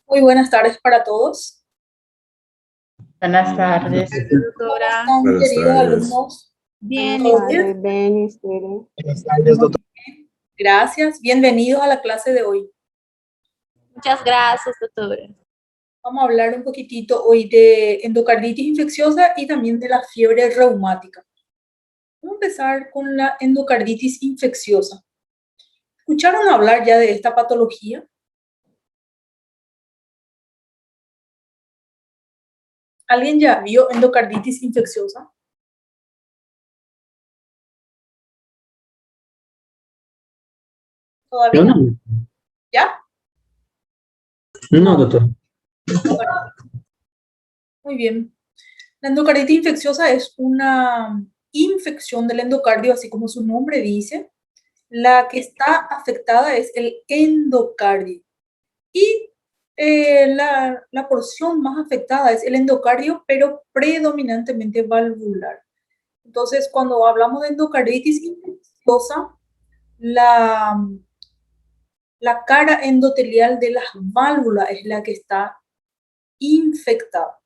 Muy buenas tardes para todos. Buenas tardes. ¿Cómo Doctora. están, Buenas queridos tardes. alumnos? Bien, ¿Todo bien? Bien, ¿y ustedes? Muy bien. Gracias. Bienvenidos a la clase de hoy. muchas gracias, doctora. Vamos a hablar un poquitito hoy de endocarditis infecciosa y también de la fiebre reumática. Vamos a empezar con la endocarditis infecciosa. ¿Escucharon hablar ya de esta patología? ¿Alguien ya vio endocarditis infecciosa? ¿Todavía? Yo no. ¿Ya? No, doctor. Muy bien. La endocarditis infecciosa es una infección del endocardio, así como su nombre dice. La que está afectada es el endocardio. Y la porción más afectada es el endocardio, pero predominantemente valvular. Entonces, cuando hablamos de endocarditis infecciosa, la cara endotelial de las válvulas es la que está infectada.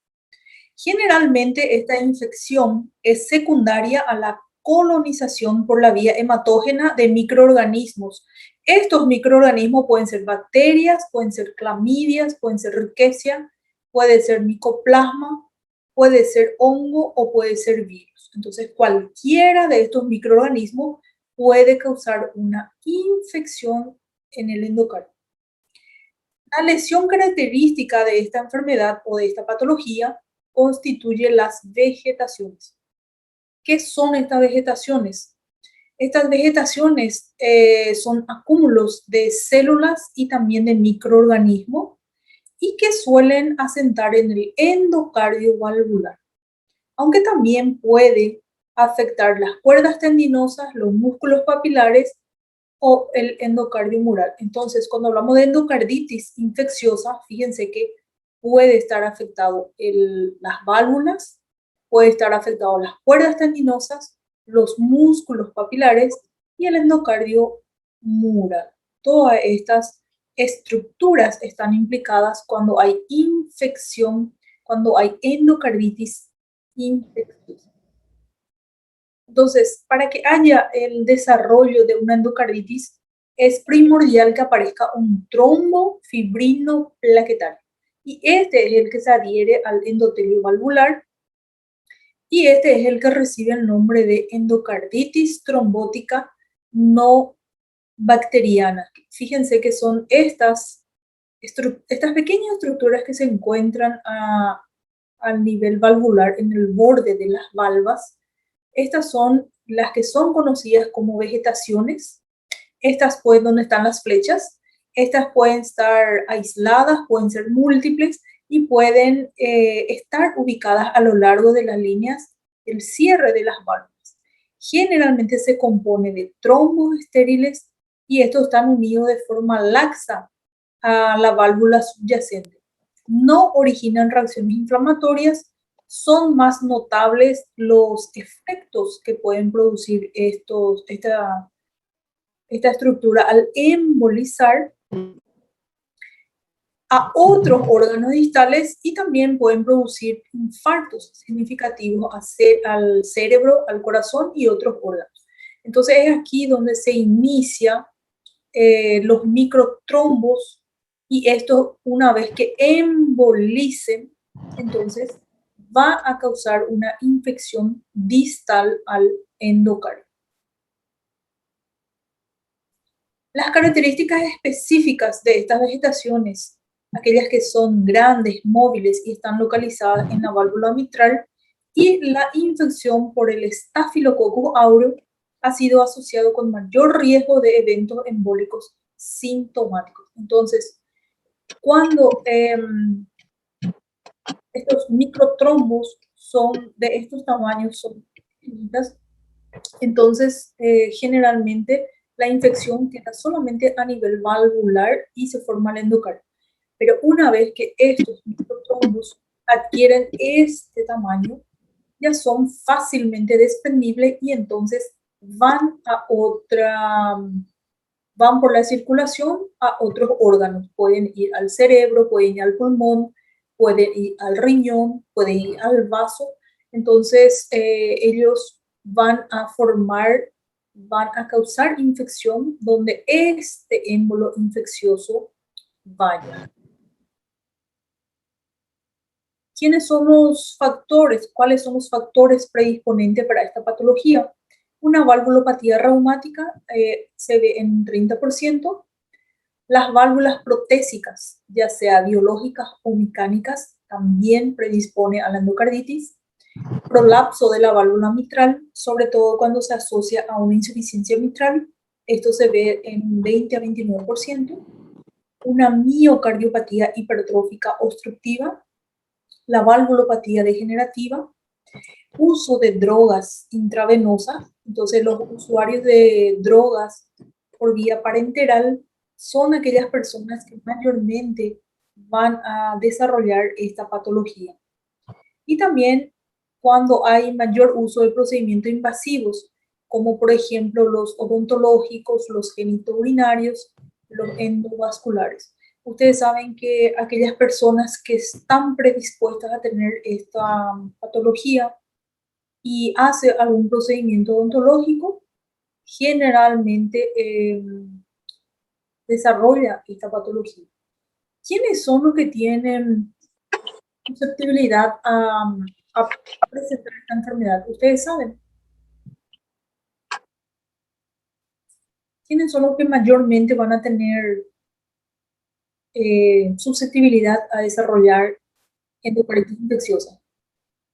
Generalmente esta infección es secundaria a la colonización por la vía hematógena de microorganismos. Estos microorganismos pueden ser bacterias, pueden ser clamidias, pueden ser rickettsia, puede ser micoplasma, puede ser hongo o puede ser virus. Entonces, cualquiera de estos microorganismos puede causar una infección en el endocardio. La lesión característica de esta enfermedad o de esta patología constituye las vegetaciones. ¿Qué son estas vegetaciones? Estas vegetaciones son acúmulos de células y también de microorganismos y que suelen asentar en el endocardio valvular, aunque también puede afectar las cuerdas tendinosas, los músculos papilares o el endocardio mural. Entonces, cuando hablamos de endocarditis infecciosa, fíjense que puede estar afectado las válvulas, puede estar afectado las cuerdas tendinosas, los músculos papilares y el endocardio mural. Todas estas estructuras están implicadas cuando hay infección, cuando hay endocarditis infecciosa. Entonces, para que haya el desarrollo de una endocarditis, es primordial que aparezca un trombo fibrino plaquetario. Y este es el que se adhiere al endotelio valvular. Y este es el que recibe el nombre de endocarditis trombótica no bacteriana. Fíjense que son estas pequeñas estructuras que se encuentran al nivel valvular, en el borde de las valvas. Estas son las que son conocidas como vegetaciones. Estas pueden, donde están las flechas, estas pueden estar aisladas, pueden ser múltiples y pueden estar ubicadas a lo largo de las líneas del cierre de las válvulas. Generalmente se compone de trombos estériles y estos están unidos de forma laxa a la válvula subyacente. No originan reacciones inflamatorias. Son más notables los efectos que pueden producir esta estructura al embolizar a otros órganos distales y también pueden producir infartos significativos al cerebro, al corazón y otros órganos. Entonces es aquí donde se inicia los microtrombos y esto, una vez que embolicen, entonces va a causar una infección distal al endocardio. Las características específicas de estas vegetaciones, aquellas que son grandes, móviles y están localizadas en la válvula mitral, y la infección por el Staphylococcus aureus ha sido asociado con mayor riesgo de eventos embólicos sintomáticos. Entonces, cuando estos microtrombos son de estos tamaños, son pequeñitas, entonces generalmente la infección queda solamente a nivel valvular y se forma el endocardio. Pero una vez que estos microtrombos adquieren este tamaño, ya son fácilmente desprendibles y entonces van a van por la circulación a otros órganos. Pueden ir al cerebro, pueden ir al pulmón, pueden ir al riñón, pueden ir al vaso. Entonces, ellos van a causar infección donde este émbolo infeccioso vaya. ¿Quiénes son los factores? ¿Cuáles son los factores predisponentes para esta patología? Una valvulopatía reumática se ve en un 30%. Las válvulas protésicas, ya sea biológicas o mecánicas, también predispone a la endocarditis. Prolapso de la válvula mitral, sobre todo cuando se asocia a una insuficiencia mitral. Esto se ve en 20 a 29%. Una miocardiopatía hipertrófica obstructiva, la valvulopatía degenerativa, uso de drogas intravenosas. Entonces, los usuarios de drogas por vía parenteral son aquellas personas que mayormente van a desarrollar esta patología. Y también cuando hay mayor uso de procedimientos invasivos, como por ejemplo los odontológicos, los genitourinarios, los endovasculares. Ustedes saben que aquellas personas que están predispuestas a tener esta patología y hace algún procedimiento odontológico, generalmente desarrolla esta patología. ¿Quiénes son los que tienen susceptibilidad a presentar esta enfermedad? Ustedes saben. ¿Quiénes son los que mayormente van a tener susceptibilidad a desarrollar endocarditis infecciosa?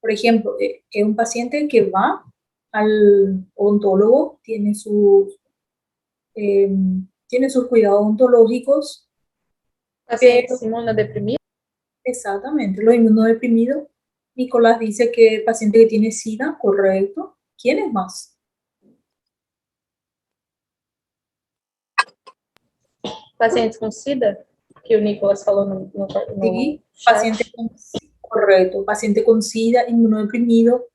Por ejemplo, es un paciente que va al odontólogo, eh, tiene sus cuidados odontológicos, Pacientes inmunodeprimidos. exactamente, lo inmunodeprimido. Nicolás dice que el paciente que tiene SIDA, correcto. ¿Quién es más? Pacientes com SIDA, que o Nicolas falou no Sí, chat. correcto, paciente con SIDA, inmunodeprimido,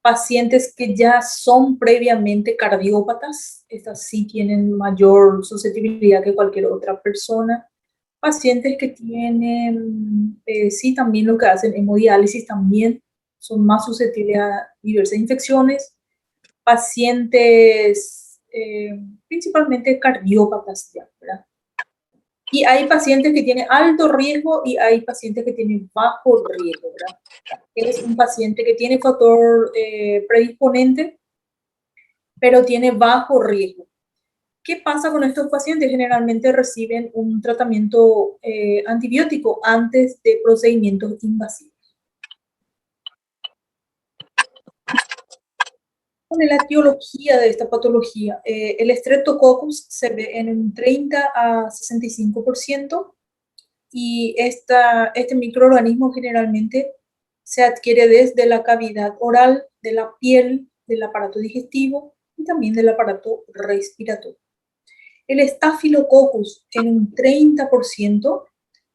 pacientes que ya son previamente cardiópatas, estas sí tienen mayor susceptibilidad que cualquier otra persona. Pacientes que tienen, sí, también lo que hacen hemodiálisis también son más susceptibles a diversas infecciones. Pacientes, principalmente cardiópatas, ya, ¿verdad? Y hay pacientes que tienen alto riesgo y hay pacientes que tienen bajo riesgo, ¿verdad? Es un paciente que tiene factor predisponente, pero tiene bajo riesgo. ¿Qué pasa con estos pacientes? Generalmente reciben un tratamiento antibiótico antes de procedimientos invasivos. Con la etiología de esta patología, el Streptococcus se ve en un 30 a 65%. Y este microorganismo generalmente se adquiere desde la cavidad oral, de la piel, del aparato digestivo y también del aparato respiratorio. El Staphylococcus en un 30%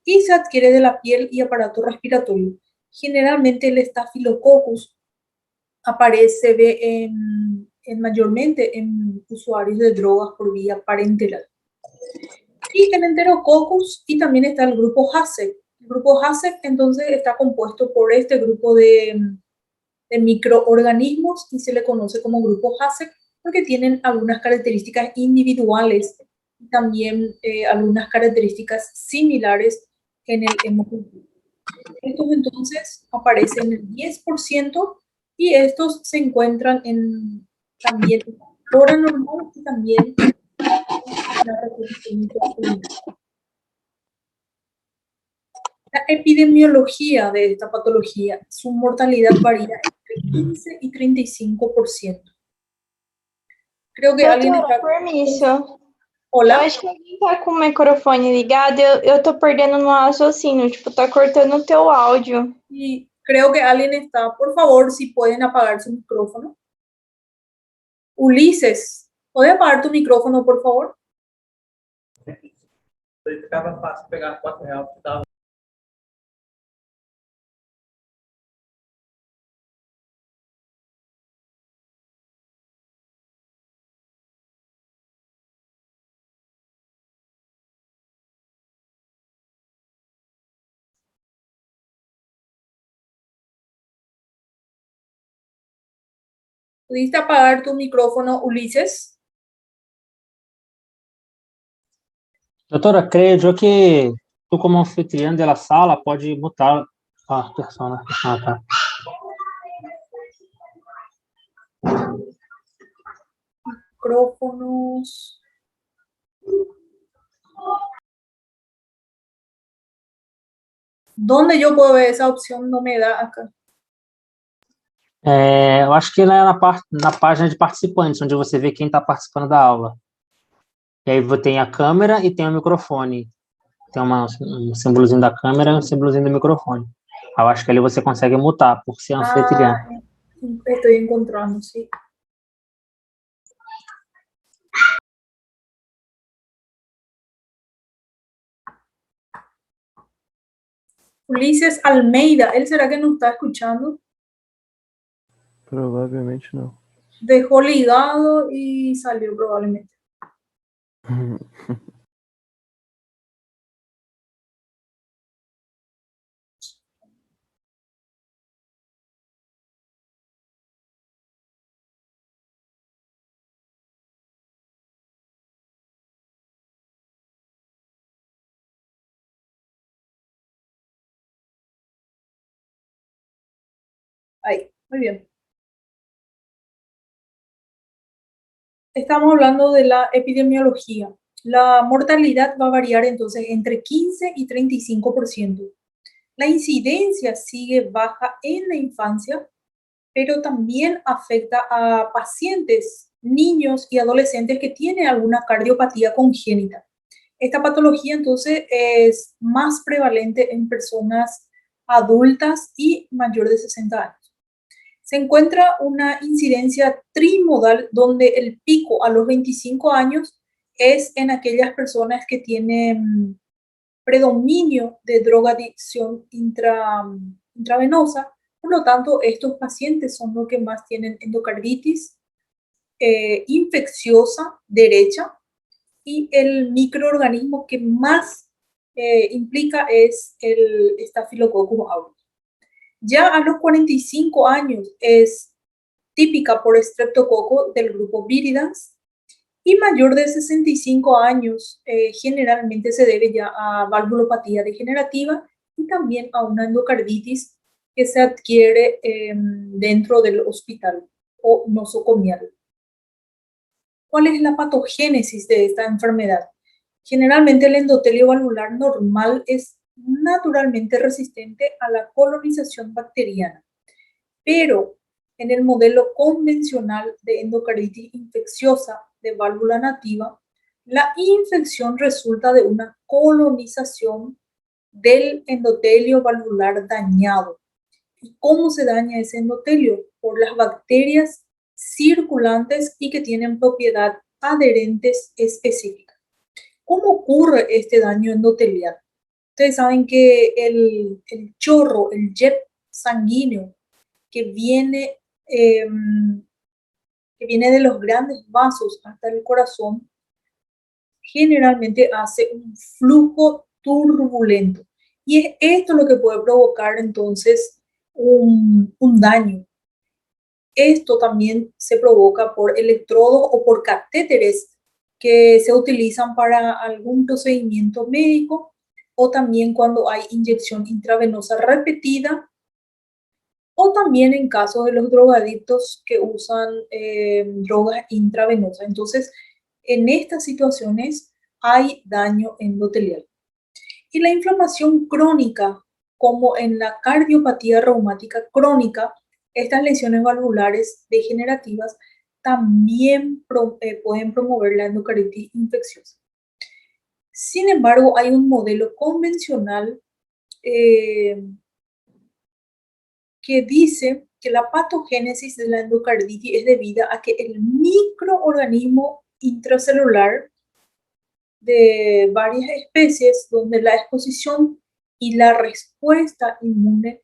y se adquiere de la piel y aparato respiratorio. Generalmente el Staphylococcus aparece mayormente en usuarios de drogas por vía parenteral. Y el Enterococcus, y también está el grupo HACCP. El grupo HACCP entonces está compuesto por este grupo de microorganismos y se le conoce como grupo HACCP porque tienen algunas características individuales y también algunas características similares en el hemocultivo. Estos entonces aparecen en el 10% y estos se encuentran también en la flora normal y también en la región intestinal. La epidemiología de esta patología, su mortalidad varía entre 15 y 35%. Creo que alguien Doutora, está... permisso. Eu Hola. acho que alguém tá com o microfone ligado. Eu tô perdendo no raciocínio. Tipo, tá cortando o teu áudio. Y creo que alguien está... Por favor, si pueden apagar su micrófono. Ulises, ¿puedes apagar tu micrófono, por favor? Ficava fácil pegar R$4, ¿Pudiste apagar tu micrófono, Ulises? Doutora, creio eu que tu, como anfitriã da sala, pode mutar a persona. Ah, tá. Micrófonos. ¿Dónde yo puedo ver esa opción? No me da acá. Eu acho que na página de participantes, onde você vê quem está participando da aula. E aí tem a câmera e tem o microfone. Tem um símbolozinho da câmera e um símbolozinho do microfone. Eu acho que ali você consegue mutar por ser anfitriã. Estoy encontrando, sí. Ulises Almeida, ¿él será que nos está escuchando? Provavelmente não. Dejó ligado y salió probablemente. Ahí, muy bien. Estamos hablando de la epidemiología. La mortalidad va a variar entonces entre 15 y 35%. La incidencia sigue baja en la infancia, pero también afecta a pacientes, niños y adolescentes que tienen alguna cardiopatía congénita. Esta patología entonces es más prevalente en personas adultas y mayor de 60 años. Se encuentra una incidencia trimodal donde el pico a los 25 años es en aquellas personas que tienen predominio de drogadicción intravenosa. Por lo tanto, estos pacientes son los que más tienen endocarditis infecciosa derecha, y el microorganismo que más implica es el Staphylococcus aureus. Ya a los 45 años es típica por estreptococo del grupo Viridans, y mayor de 65 años generalmente se debe ya a valvulopatía degenerativa y también a una endocarditis que se adquiere dentro del hospital o nosocomial. ¿Cuál es la patogénesis de esta enfermedad? Generalmente el endotelio valvular normal es naturalmente resistente a la colonización bacteriana, pero en el modelo convencional de endocarditis infecciosa de válvula nativa, la infección resulta de una colonización del endotelio valvular dañado. ¿Y cómo se daña ese endotelio? Por las bacterias circulantes y que tienen propiedad adherentes específicas. ¿Cómo ocurre este daño endotelial? Ustedes saben que el chorro, el jet sanguíneo que viene de los grandes vasos hasta el corazón, generalmente hace un flujo turbulento. Y es esto lo que puede provocar entonces un daño. Esto también se provoca por electrodos o por catéteres que se utilizan para algún procedimiento médico, o también cuando hay inyección intravenosa repetida, o también en caso de los drogadictos que usan drogas intravenosas. Entonces, en estas situaciones hay daño endotelial. Y la inflamación crónica, como en la cardiopatía reumática crónica, estas lesiones valvulares degenerativas también pueden promover la endocarditis infecciosa. Sin embargo, hay un modelo convencional que dice que la patogénesis de la endocarditis es debida a que el microorganismo intracelular de varias especies, donde la exposición y la respuesta inmune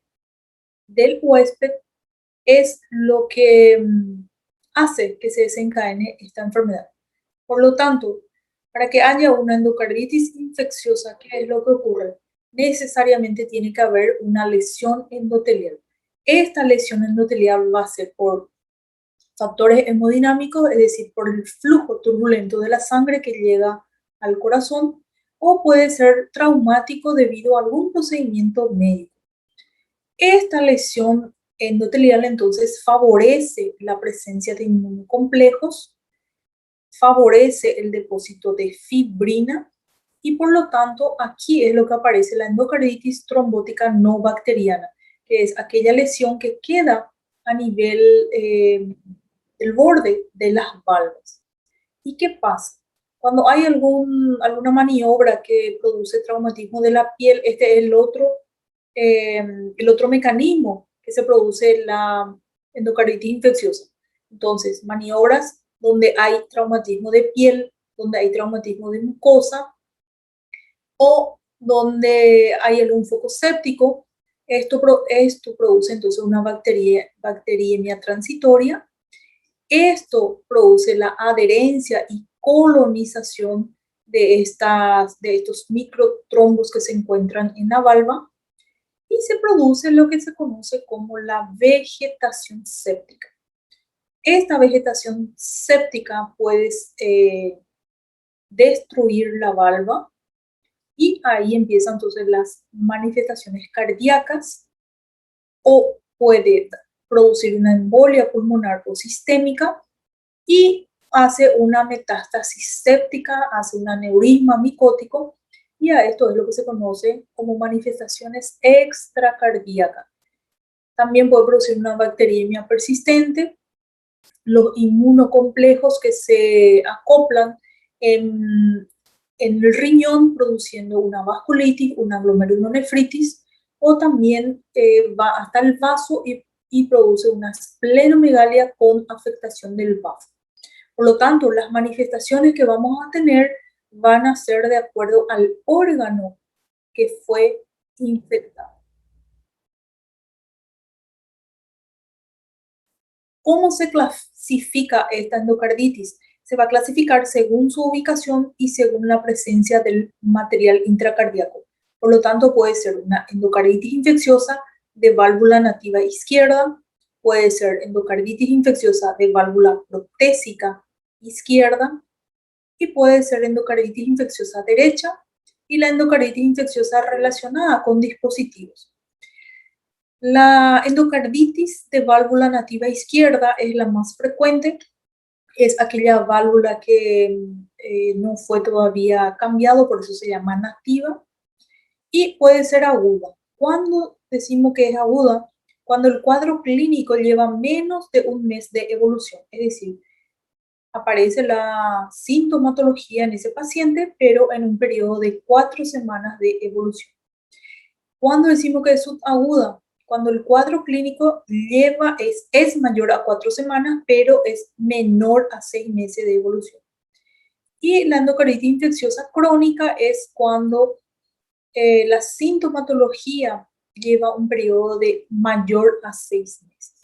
del huésped es lo que hace que se desencadene esta enfermedad. Por lo tanto, para que haya una endocarditis infecciosa, ¿qué es lo que ocurre? Necesariamente tiene que haber una lesión endotelial. Esta lesión endotelial va a ser por factores hemodinámicos, es decir, por el flujo turbulento de la sangre que llega al corazón, o puede ser traumático debido a algún procedimiento médico. Esta lesión endotelial entonces favorece la presencia de inmunocomplejos, favorece el depósito de fibrina y por lo tanto aquí es lo que aparece la endocarditis trombótica no bacteriana, que es aquella lesión que queda a nivel del borde de las válvulas. ¿Y qué pasa? Cuando hay alguna maniobra que produce traumatismo de la piel, este es el otro mecanismo que se produce la endocarditis infecciosa. Entonces, maniobras donde hay traumatismo de piel, donde hay traumatismo de mucosa o donde hay algún foco séptico, esto produce entonces una bacteriemia transitoria. Esto produce la adherencia y colonización de estos microtrombos que se encuentran en la valva y se produce lo que se conoce como la vegetación séptica. Esta vegetación séptica puede destruir la valva y ahí empiezan entonces las manifestaciones cardíacas o puede producir una embolia pulmonar o sistémica y hace una metástasis séptica, hace un aneurisma micótico y a esto es lo que se conoce como manifestaciones extracardíacas. También puede producir una bacteriemia persistente, los inmunocomplejos que se acoplan en el riñón produciendo una vasculitis, una glomerulonefritis o también va hasta el vaso y produce una esplenomegalia con afectación del vaso. Por lo tanto, las manifestaciones que vamos a tener van a ser de acuerdo al órgano que fue infectado. ¿Cómo se clasifica esta endocarditis? Se va a clasificar según su ubicación y según la presencia del material intracardíaco. Por lo tanto, puede ser una endocarditis infecciosa de válvula nativa izquierda, puede ser endocarditis infecciosa de válvula protésica izquierda y puede ser endocarditis infecciosa derecha y la endocarditis infecciosa relacionada con dispositivos. La endocarditis de válvula nativa izquierda es la más frecuente, es aquella válvula que no fue todavía cambiado, por eso se llama nativa, y puede ser aguda. ¿Cuándo decimos que es aguda? Cuando el cuadro clínico lleva menos de un mes de evolución, es decir, aparece la sintomatología en ese paciente, pero en un periodo de 4 semanas de evolución. ¿Cuándo decimos que es subaguda? Cuando el cuadro clínico es mayor a 4 semanas, pero es menor a 6 meses de evolución. Y la endocarditis infecciosa crónica es cuando la sintomatología lleva un periodo de mayor a 6 meses.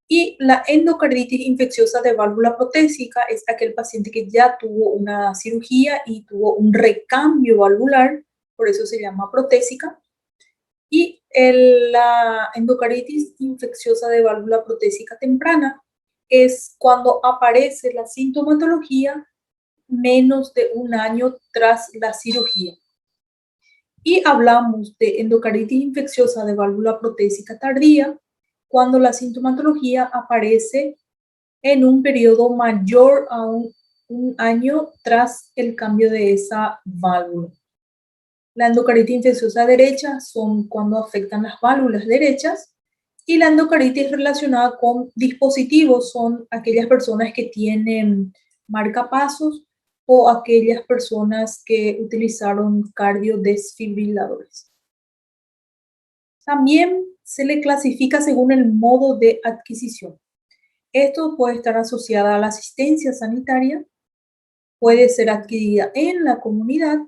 Y la endocarditis infecciosa de válvula protésica es aquel paciente que ya tuvo una cirugía y tuvo un recambio valvular, por eso se llama protésica. Y la endocarditis infecciosa de válvula protésica temprana es cuando aparece la sintomatología menos de un año tras la cirugía. Y hablamos de endocarditis infecciosa de válvula protésica tardía cuando la sintomatología aparece en un periodo mayor a un año tras el cambio de esa válvula. La endocarditis infecciosa derecha son cuando afectan las válvulas derechas y la endocarditis relacionada con dispositivos son aquellas personas que tienen marcapasos o aquellas personas que utilizaron cardiodesfibriladores. También se le clasifica según el modo de adquisición. Esto puede estar asociado a la asistencia sanitaria, puede ser adquirida en la comunidad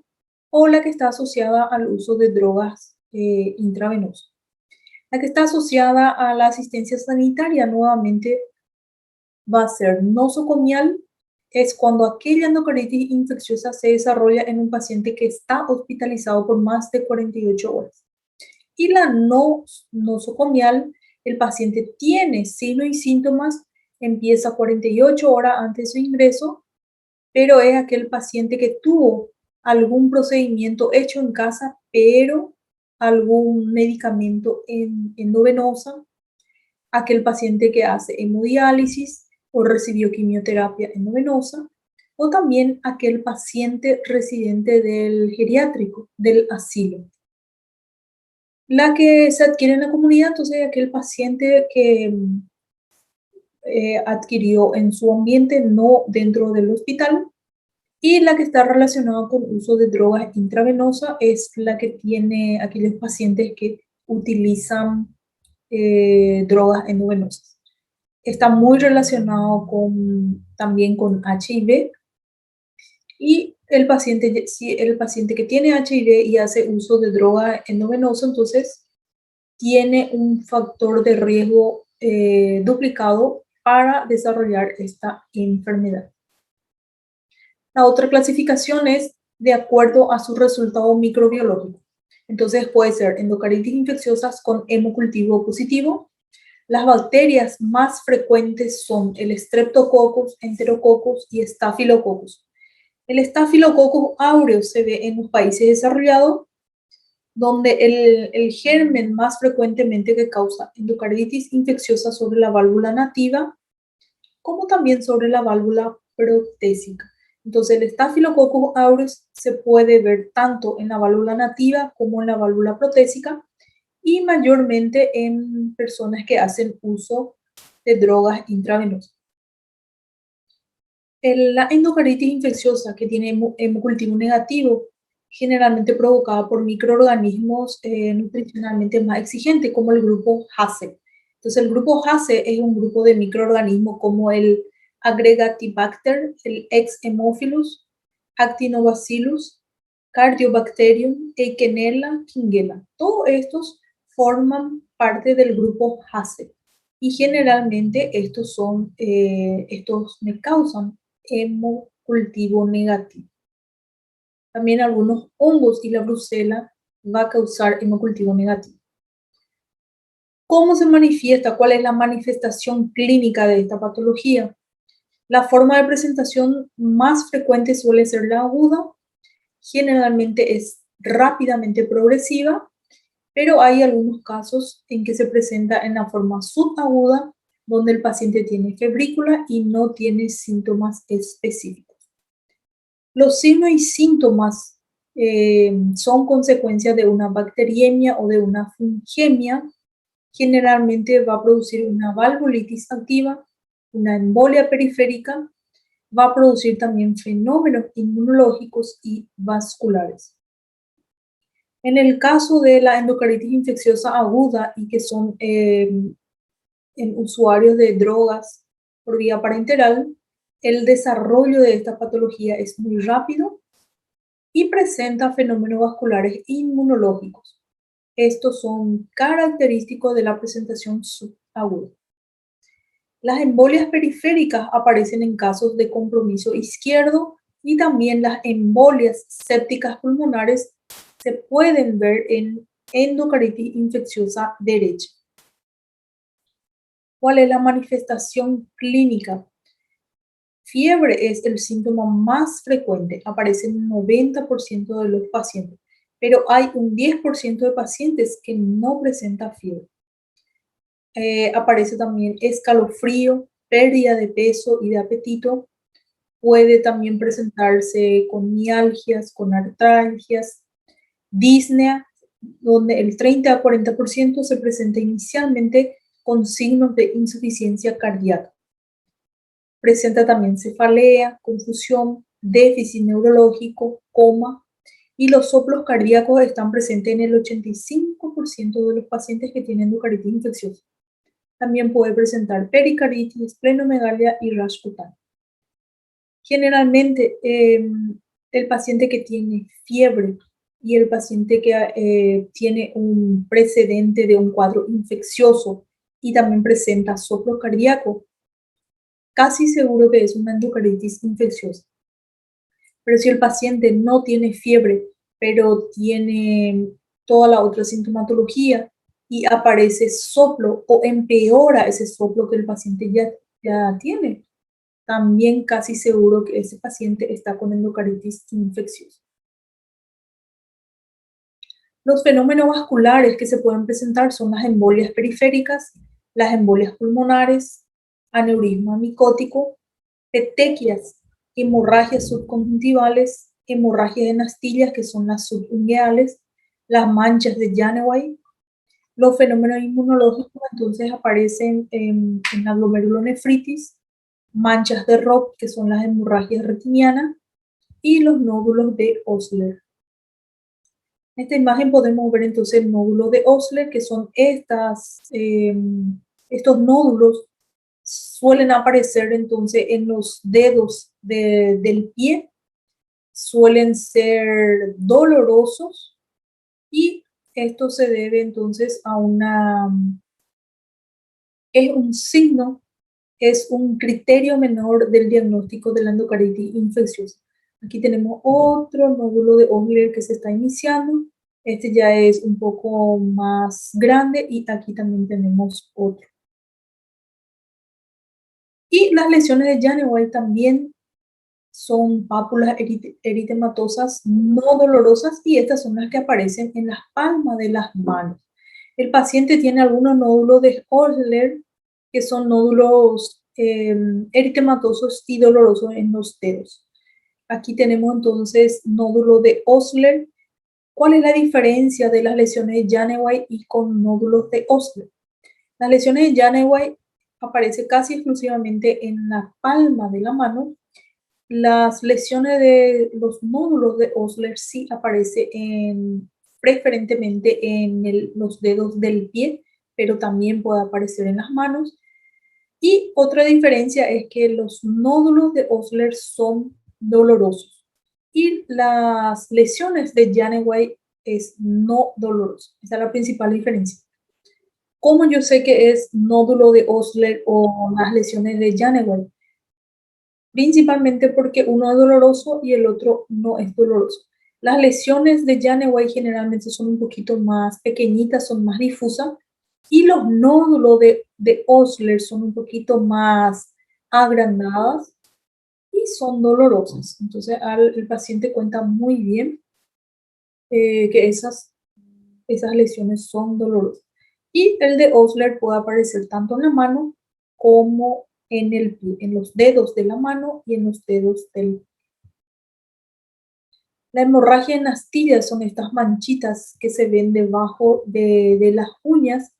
o la que está asociada al uso de drogas intravenosas. La que está asociada a la asistencia sanitaria nuevamente va a ser nosocomial, es cuando aquella endocarditis infecciosa se desarrolla en un paciente que está hospitalizado por más de 48 horas. Y la no nosocomial, el paciente tiene signos y síntomas, empieza 48 horas antes de su ingreso, pero es aquel paciente que tuvo algún procedimiento hecho en casa, pero algún medicamento endovenosa, aquel paciente que hace hemodiálisis o recibió quimioterapia endovenosa, o también aquel paciente residente del geriátrico, del asilo. La que se adquiere en la comunidad, entonces, aquel paciente que adquirió en su ambiente, no dentro del hospital, y la que está relacionada con uso de drogas intravenosas es la que tiene aquellos pacientes que utilizan drogas endovenosas. Está muy relacionado también con HIV, y si el paciente que tiene HIV y hace uso de droga endovenosa, entonces tiene un factor de riesgo duplicado para desarrollar esta enfermedad. La otra clasificación es de acuerdo a su resultado microbiológico. Entonces puede ser endocarditis infecciosas con hemocultivo positivo. Las bacterias más frecuentes son el Streptococcus, Enterococcus y Staphylococcus. El Staphylococcus aureus se ve en los países desarrollados, donde el germen más frecuentemente que causa endocarditis infecciosa sobre la válvula nativa, como también sobre la válvula protésica. Entonces, el Staphylococcus aureus se puede ver tanto en la válvula nativa como en la válvula protésica, y mayormente en personas que hacen uso de drogas intravenosas. La endocarditis infecciosa que tiene hemocultivo negativo, generalmente provocada por microorganismos nutricionalmente más exigentes, como el grupo HACE. Entonces, el grupo HACE es un grupo de microorganismos como el Aggregatibacter, el Ex Haemophilus, Actinobacillus, Cardiobacterium, Eikenella, Kingella. Todos estos forman parte del grupo HACE, y generalmente estos me causan hemocultivo negativo. También algunos hongos y la brucela va a causar hemocultivo negativo. ¿Cómo se manifiesta? ¿Cuál es la manifestación clínica de esta patología? La forma de presentación más frecuente suele ser la aguda. Generalmente es rápidamente progresiva, pero hay algunos casos en que se presenta en la forma subaguda, donde el paciente tiene febrícula y no tiene síntomas específicos. Los signos y síntomas son consecuencia de una bacteriemia o de una fungemia. Generalmente va a producir una valvulitis activa, una embolia periférica, va a producir también fenómenos inmunológicos y vasculares. En el caso de la endocarditis infecciosa aguda y que son en usuarios de drogas por vía parenteral, el desarrollo de esta patología es muy rápido y presenta fenómenos vasculares inmunológicos. Estos son característicos de la presentación subaguda. Las embolias periféricas aparecen en casos de compromiso izquierdo, y también las embolias sépticas pulmonares se pueden ver en endocarditis infecciosa derecha. ¿Cuál es la manifestación clínica? Fiebre es el síntoma más frecuente, aparece en un 90% de los pacientes, pero hay un 10% de pacientes que no presentan fiebre. Aparece también escalofrío, pérdida de peso y de apetito. Puede también presentarse con mialgias, con artralgias, disnea, donde el 30 a 40% se presenta inicialmente con signos de insuficiencia cardíaca. Presenta también cefalea, confusión, déficit neurológico, coma, y los soplos cardíacos están presentes en el 85% de los pacientes que tienen endocarditis infecciosa. También puede presentar pericarditis, esplenomegalia y rash cutáneo. Generalmente, el paciente que tiene fiebre y el paciente que tiene un precedente de un cuadro infeccioso y también presenta soplo cardíaco, casi seguro que es una endocarditis infecciosa. Pero si el paciente no tiene fiebre, pero tiene toda la otra sintomatología y aparece soplo o empeora ese soplo que el paciente ya ya tiene, también casi seguro que ese paciente está con endocardititis infecciosa. Los fenómenos vasculares que se pueden presentar son las embolias periféricas, las embolias pulmonares, aneurisma micótico, petequias, hemorragias subconjuntivales, hemorragias en astillas, que son las subungueales, las manchas de Janeway. Los fenómenos inmunológicos entonces aparecen en la glomerulonefritis, manchas de Roth, que son las hemorragias retinianas, y los nódulos de Osler. En esta imagen podemos ver entonces el nódulo de Osler, que son estos nódulos suelen aparecer entonces en los dedos del pie, suelen ser dolorosos y esto se debe entonces a es un signo, es un criterio menor del diagnóstico de la endocardititis infecciosa. Aquí tenemos otro nódulo de Osler que se está iniciando. Este ya es un poco más grande y aquí también tenemos otro. Y las lesiones de Janeway también son pápulas eritematosas no dolorosas y estas son las que aparecen en las palmas de las manos. El paciente tiene algunos nódulos de Osler que son nódulos eritematosos y dolorosos en los dedos. Aquí tenemos entonces nódulo de Osler. ¿Cuál es la diferencia de las lesiones de Janeway y con nódulos de Osler? Las lesiones de Janeway aparecen casi exclusivamente en la palma de la mano. Las lesiones de los nódulos de Osler sí aparecen preferentemente en los dedos del pie, pero también puede aparecer en las manos. Y otra diferencia es que los nódulos de Osler son dolorosos y las lesiones de Janeway es no doloroso. Esa es la principal diferencia. ¿Cómo yo sé que es nódulo de Osler o las lesiones de Janeway? Principalmente porque uno es doloroso y el otro no es doloroso. Las lesiones de Janeway generalmente son un poquito más pequeñitas, son más difusas, y los nódulos de Osler son un poquito más agrandadas y son dolorosas. Entonces el paciente cuenta muy bien que esas lesiones son dolorosas. Y el de Osler puede aparecer tanto en la mano como en el pie, en los dedos de la mano y en los dedos del pie. La hemorragia en astillas son estas manchitas que se ven debajo de las uñas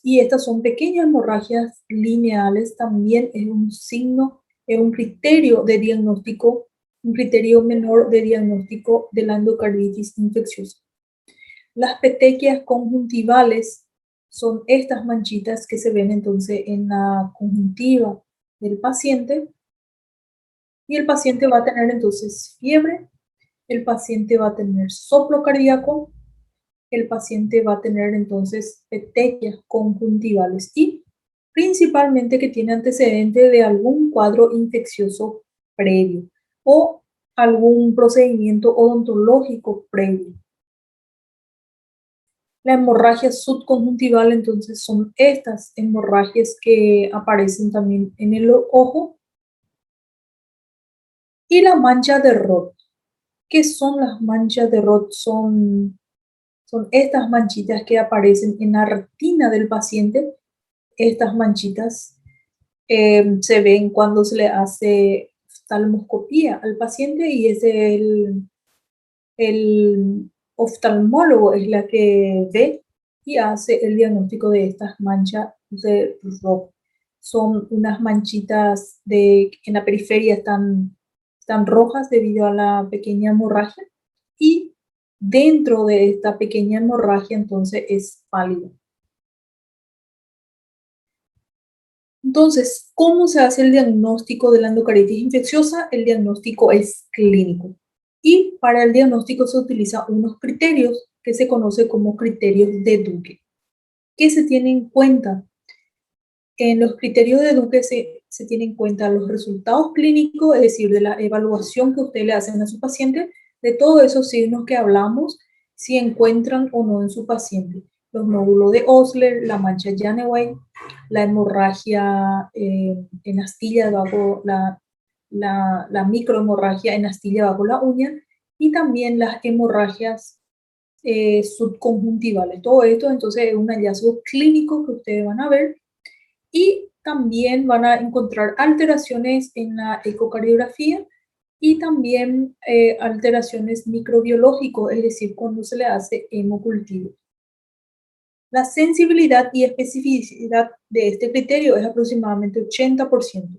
y estas son pequeñas hemorragias lineales. También es un signo, es un criterio de diagnóstico, un criterio menor de diagnóstico de la endocarditis infecciosa. Las petequias conjuntivales son estas manchitas que se ven entonces en la conjuntiva del paciente y el paciente va a tener entonces fiebre, el paciente va a tener soplo cardíaco, el paciente va a tener entonces petequias conjuntivales y principalmente que tiene antecedente de algún cuadro infeccioso previo o algún procedimiento odontológico previo. La hemorragia subconjuntival entonces son estas hemorragias que aparecen también en el ojo. Y la mancha de Roth. ¿Qué son las manchas de Roth? Son estas manchitas que aparecen en la retina del paciente. Estas manchitas se ven cuando se le hace oftalmoscopía al paciente y es el oftalmólogo es la que ve y hace el diagnóstico de estas manchas de Roth. Son unas manchitas en la periferia están rojas debido a la pequeña hemorragia y dentro de esta pequeña hemorragia entonces es pálida. Entonces, ¿cómo se hace el diagnóstico de la endocardititis infecciosa? El diagnóstico es clínico. Y para el diagnóstico se utilizan unos criterios que se conocen como criterios de Duke. ¿Qué se tiene en cuenta? En los criterios de Duke se tienen en cuenta los resultados clínicos, es decir, de la evaluación que usted le hacen a su paciente, de todos esos signos que hablamos, si encuentran o no en su paciente. Los nódulos de Osler, la mancha Janeway, la hemorragia en astilla bajo la microhemorragia en astilla bajo la uña y también las hemorragias subconjuntivales. Todo esto entonces es un hallazgo clínico que ustedes van a ver y también van a encontrar alteraciones en la ecocardiografía y también alteraciones microbiológicas, es decir, cuando se le hace hemocultivo. La sensibilidad y especificidad de este criterio es aproximadamente 80%.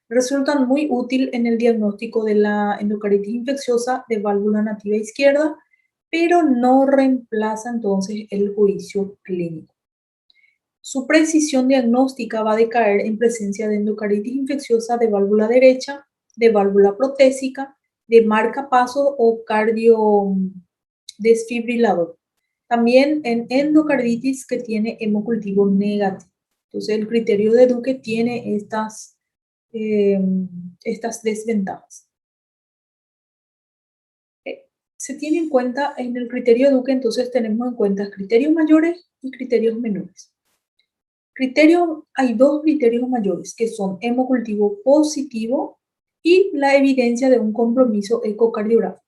Resultan muy útil en el diagnóstico de la endocarditis infecciosa de válvula nativa izquierda, pero no reemplaza entonces el juicio clínico. Su precisión diagnóstica va a decaer en presencia de endocarditis infecciosa de válvula derecha, de válvula protésica, de marcapasos o cardiodesfibrilador. También en endocarditis que tiene hemocultivo negativo. Entonces el criterio de Duque tiene estas desventajas. Se tiene en cuenta en el criterio Duque, entonces tenemos en cuenta criterios mayores y criterios menores. Hay dos criterios mayores que son hemocultivo positivo y la evidencia de un compromiso ecocardiográfico.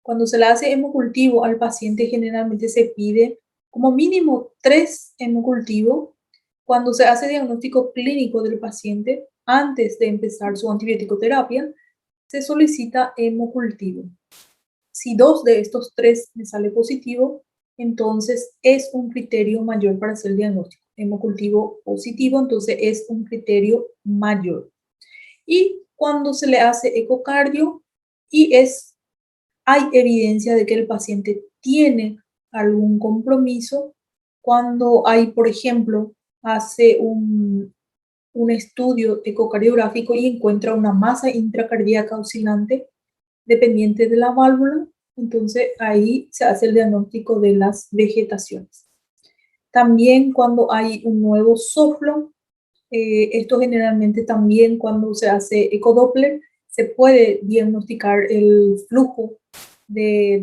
Cuando se le hace hemocultivo al paciente generalmente se pide como mínimo 3 hemocultivos. Cuando se hace diagnóstico clínico del paciente antes de empezar su antibiótico-terapia, se solicita hemocultivo. Si 2 de estos 3 me sale positivo, entonces es un criterio mayor para hacer el diagnóstico. Hemocultivo positivo, entonces es un criterio mayor. Y cuando se le hace ecocardio y hay evidencia de que el paciente tiene algún compromiso, cuando hay, por ejemplo, hace un estudio ecocardiográfico y encuentra una masa intracardíaca oscilante dependiente de la válvula, entonces ahí se hace el diagnóstico de las vegetaciones. También cuando hay un nuevo soplo, esto generalmente también cuando se hace ecodoppler, se puede diagnosticar el flujo de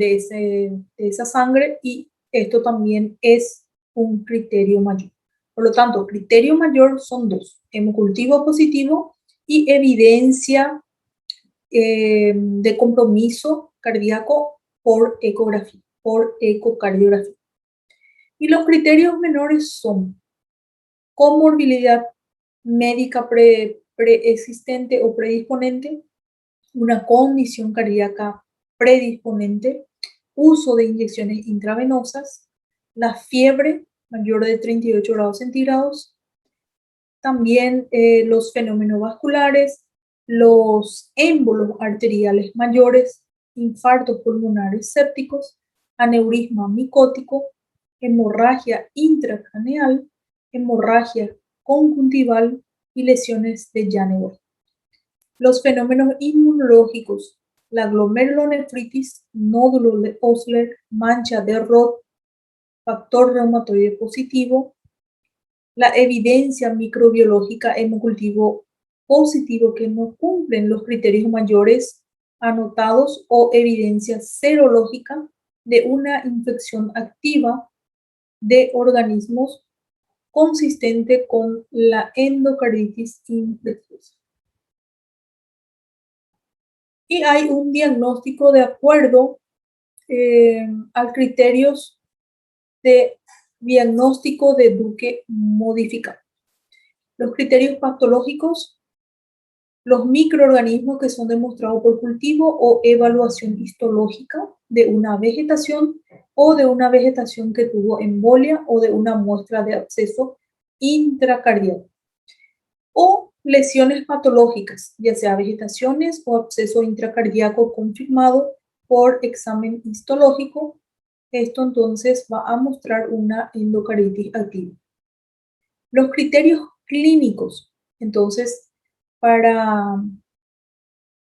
esa sangre y esto también es un criterio mayor. Por lo tanto, criterio mayor son 2, hemocultivo positivo y evidencia de compromiso cardíaco por ecografía, por ecocardiografía. Y los criterios menores son comorbilidad médica preexistente o predisponente, una condición cardíaca predisponente, uso de inyecciones intravenosas, la fiebre mayor de 38 grados centígrados, también los fenómenos vasculares, los émbolos arteriales mayores, infartos pulmonares sépticos, aneurisma micótico, hemorragia intracraneal, hemorragia conjuntival y lesiones de Jannewer. Los fenómenos inmunológicos, la glomerulonefritis, nódulo de Osler, mancha de Roth, factor reumatoide positivo, la evidencia microbiológica hemocultivo positivo que no cumplen los criterios mayores anotados o evidencia serológica de una infección activa de organismos consistente con la endocarditis infecciosa. Y hay un diagnóstico de acuerdo a criterios de diagnóstico de Duque modificado. Los criterios patológicos, los microorganismos que son demostrados por cultivo o evaluación histológica de una vegetación o de una vegetación que tuvo embolia o de una muestra de absceso intracardíaco. O lesiones patológicas, ya sea vegetaciones o absceso intracardíaco confirmado por examen histológico. Esto entonces va a mostrar una endocarditis activa. Los criterios clínicos, entonces, para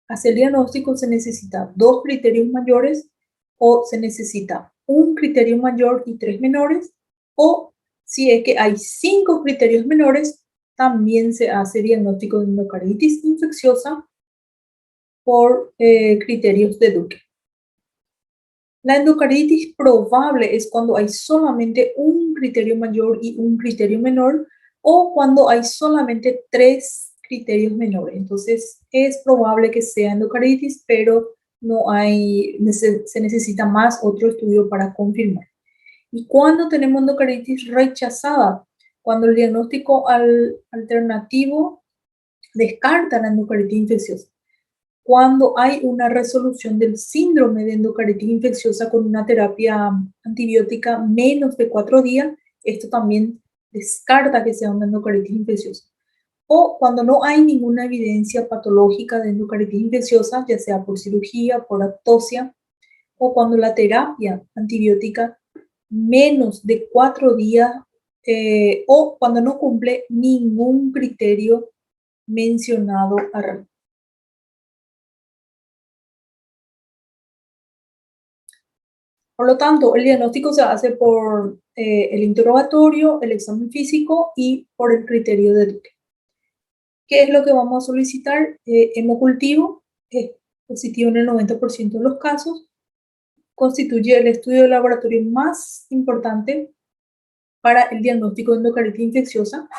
hacer diagnóstico se necesita 2 criterios mayores o se necesita un criterio mayor y 3 menores, o si es que hay 5 criterios menores, también se hace diagnóstico de endocarditis infecciosa por criterios de Duque. La endocarditis probable es cuando hay solamente un criterio mayor y un criterio menor, o cuando hay solamente 3 criterios menores. Entonces, es probable que sea endocarditis, pero se necesita más otro estudio para confirmar. Y cuando tenemos endocarditis rechazada, cuando el diagnóstico alternativo descarta la endocarditis infecciosa, cuando hay una resolución del síndrome de endocarditis infecciosa con una terapia antibiótica menos de 4 días, esto también descarta que sea una endocarditis infecciosa. O cuando no hay ninguna evidencia patológica de endocarditis infecciosa, ya sea por cirugía, por autopsia, o cuando la terapia antibiótica menos de 4 días, o cuando no cumple ningún criterio mencionado arriba. Por lo tanto, el diagnóstico se hace por el interrogatorio, el examen físico y por el criterio de Duke. ¿Qué es lo que vamos a solicitar? Hemocultivo, es positivo en el 90% de los casos, constituye el estudio de laboratorio más importante para el diagnóstico de endocarditis infecciosa.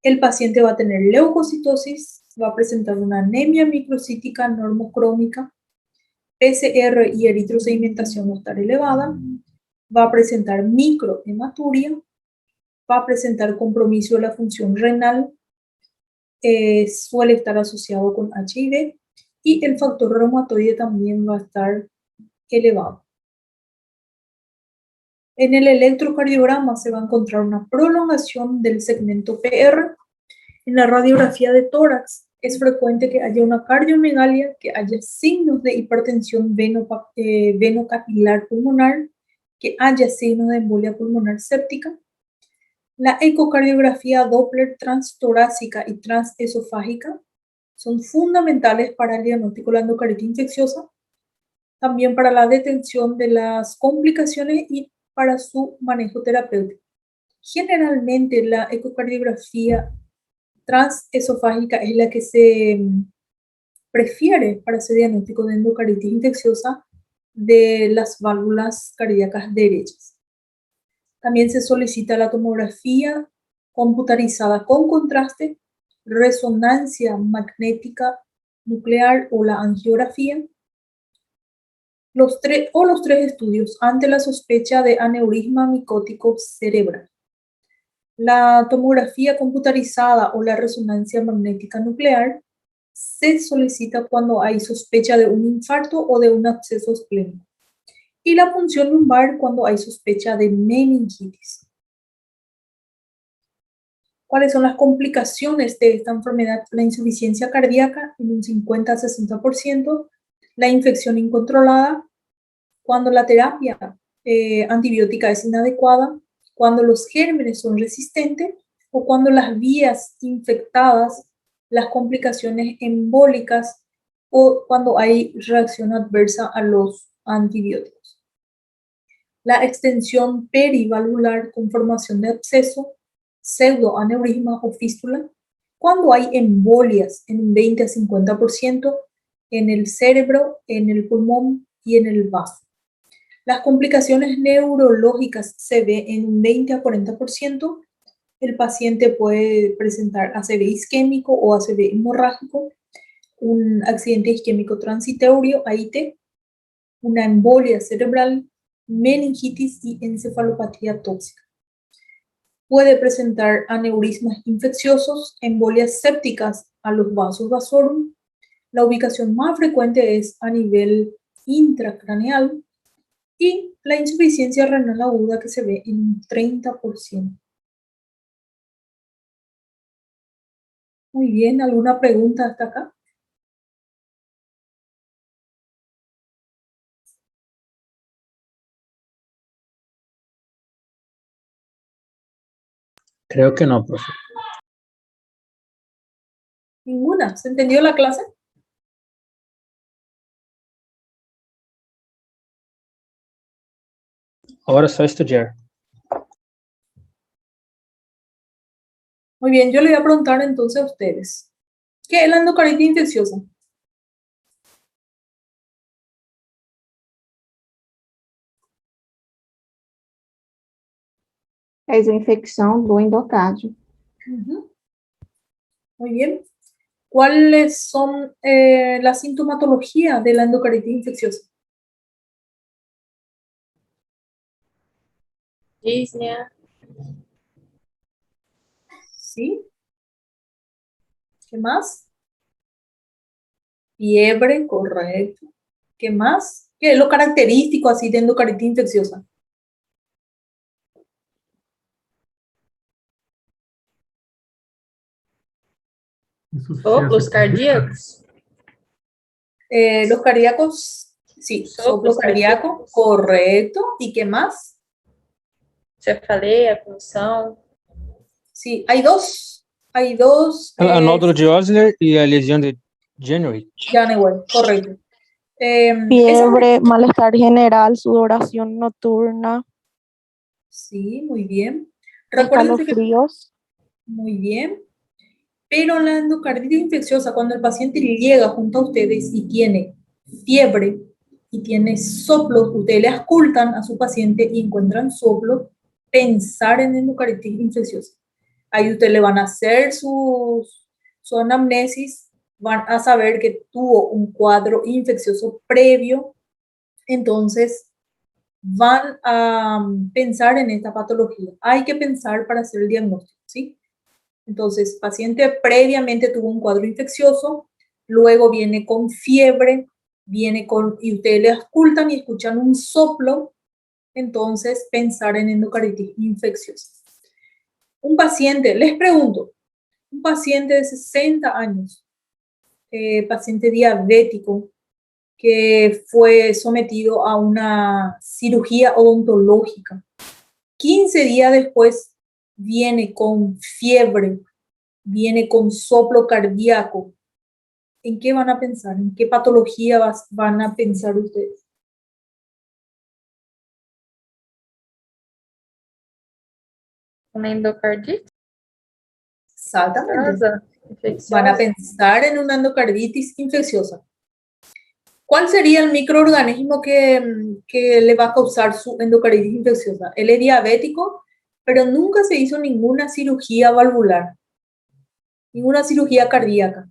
El paciente va a tener leucocitosis, va a presentar una anemia microcítica normocrómica, PCR y eritrosedimentación va a estar elevada, va a presentar microhematuria, va a presentar compromiso de la función renal, suele estar asociado con HIV y el factor reumatoide también va a estar elevado. En el electrocardiograma se va a encontrar una prolongación del segmento PR. En la radiografía de tórax es frecuente que haya una cardiomegalia, que haya signos de hipertensión venocapilar pulmonar, que haya signos de embolia pulmonar séptica. La ecocardiografía Doppler transtorácica y transesofágica son fundamentales para el diagnóstico de la endocarditis infecciosa, también para la detención de las complicaciones y para su manejo terapéutico. Generalmente la ecocardiografía transesofágica es la que se prefiere para ese diagnóstico de endocarditis infecciosa de las válvulas cardíacas derechas. También se solicita la tomografía computarizada con contraste, resonancia magnética nuclear o la angiografía, los tres estudios ante la sospecha de aneurisma micótico cerebral. La tomografía computarizada o la resonancia magnética nuclear se solicita cuando hay sospecha de un infarto o de un absceso esplénico. Y la punción lumbar cuando hay sospecha de meningitis. ¿Cuáles son las complicaciones de esta enfermedad? La insuficiencia cardíaca en un 50-60%, la infección incontrolada, cuando la terapia antibiótica es inadecuada, cuando los gérmenes son resistentes o cuando las vías infectadas, las complicaciones embólicas o cuando hay reacción adversa a los antibióticos. La extensión perivalvular con formación de absceso, pseudoaneurisma o fístula, cuando hay embolias en un 20-50% en el cerebro, en el pulmón y en el vaso. Las complicaciones neurológicas se ven en un 20-40%. El paciente puede presentar ACV isquémico o ACV hemorrágico, un accidente isquémico transitorio, AIT, una embolia cerebral, meningitis y encefalopatía tóxica. Puede presentar aneurismas infecciosos, embolias sépticas a los vasos vasorum. La ubicación más frecuente es a nivel intracraneal y la insuficiencia renal aguda que se ve en un 30%. Muy bien, ¿alguna pregunta hasta acá? Creo que no, profe. Ninguna. ¿Se entendió la clase? Ahora só estudiar. Muy bien, yo le voy a preguntar entonces a ustedes. ¿Qué es la endocarditis infecciosa? É a infecção do endocárdio. Ujú. Muy bien. ¿Cuáles son la sintomatología de la endocarditis infecciosa? Disnea, ¿Sí? ¿Qué más? Fiebre, correcto. ¿Qué más? ¿Qué es lo característico así de endocarditis infecciosa? soplos cardíacos, Los cardíacos, sí, soplo soplos cardíaco, cardíacos, correcto. ¿Y qué más? cefaleia, punção, Sí, hay dos, A nódulo de Osler e a lesão de January. Janeway, correcto. Esas- Fiebre, malestar general, sudoración nocturna, sí, muy bien. Recuérdense que, escalofríos. muy bien. Pero la endocarditis infecciosa, cuando el paciente llega junto a ustedes y tiene fiebre y tiene soplos, ustedes le auscultan a su paciente y encuentran soplos, pensar en endocarditis infecciosa. Ahí ustedes le van a hacer su anamnesis, van a saber que tuvo un cuadro infeccioso previo, entonces van a pensar en esta patología. Hay que pensar para hacer el diagnóstico, ¿sí? Entonces, paciente previamente tuvo un cuadro infeccioso, luego viene con fiebre, y ustedes le auscultan y escuchan un soplo, entonces pensar en endocarditis infecciosa. Un paciente, les pregunto, un paciente de 60 años, paciente diabético, que fue sometido a una cirugía odontológica, 15 días después viene con fiebre, viene con soplo cardíaco, ¿en qué van a pensar? ¿En qué patología van a pensar ustedes? uma endocardite, Exactamente. Van a infecciosa, pensar en una endocarditis infecciosa. ¿Cuál sería el microorganismo que le va a causar su endocarditis infecciosa? Él es diabético, pero nunca se hizo ninguna cirugía valvular, ninguna cirugía cardíaca.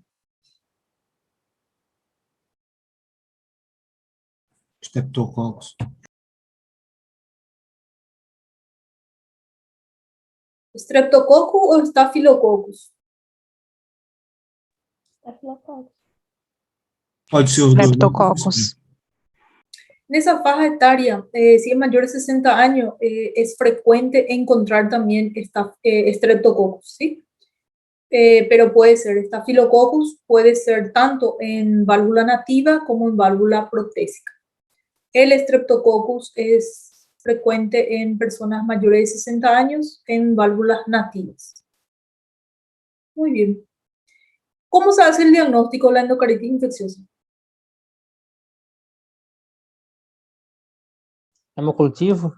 Streptococcus. ¿Streptococcus o Staphylococcus? Pode ser os dois. Streptococcus. En esa faja etaria, si es mayor de 60 años, es frecuente encontrar también Streptococcus, ¿sí? Pero puede ser Staphylococcus, puede ser tanto en válvula nativa como en válvula protésica. El Streptococcus es frecuente en personas mayores de 60 años en válvulas nativas. Muy bien. ¿Cómo se hace el diagnóstico de la endocarditis infecciosa? Hemocultivo?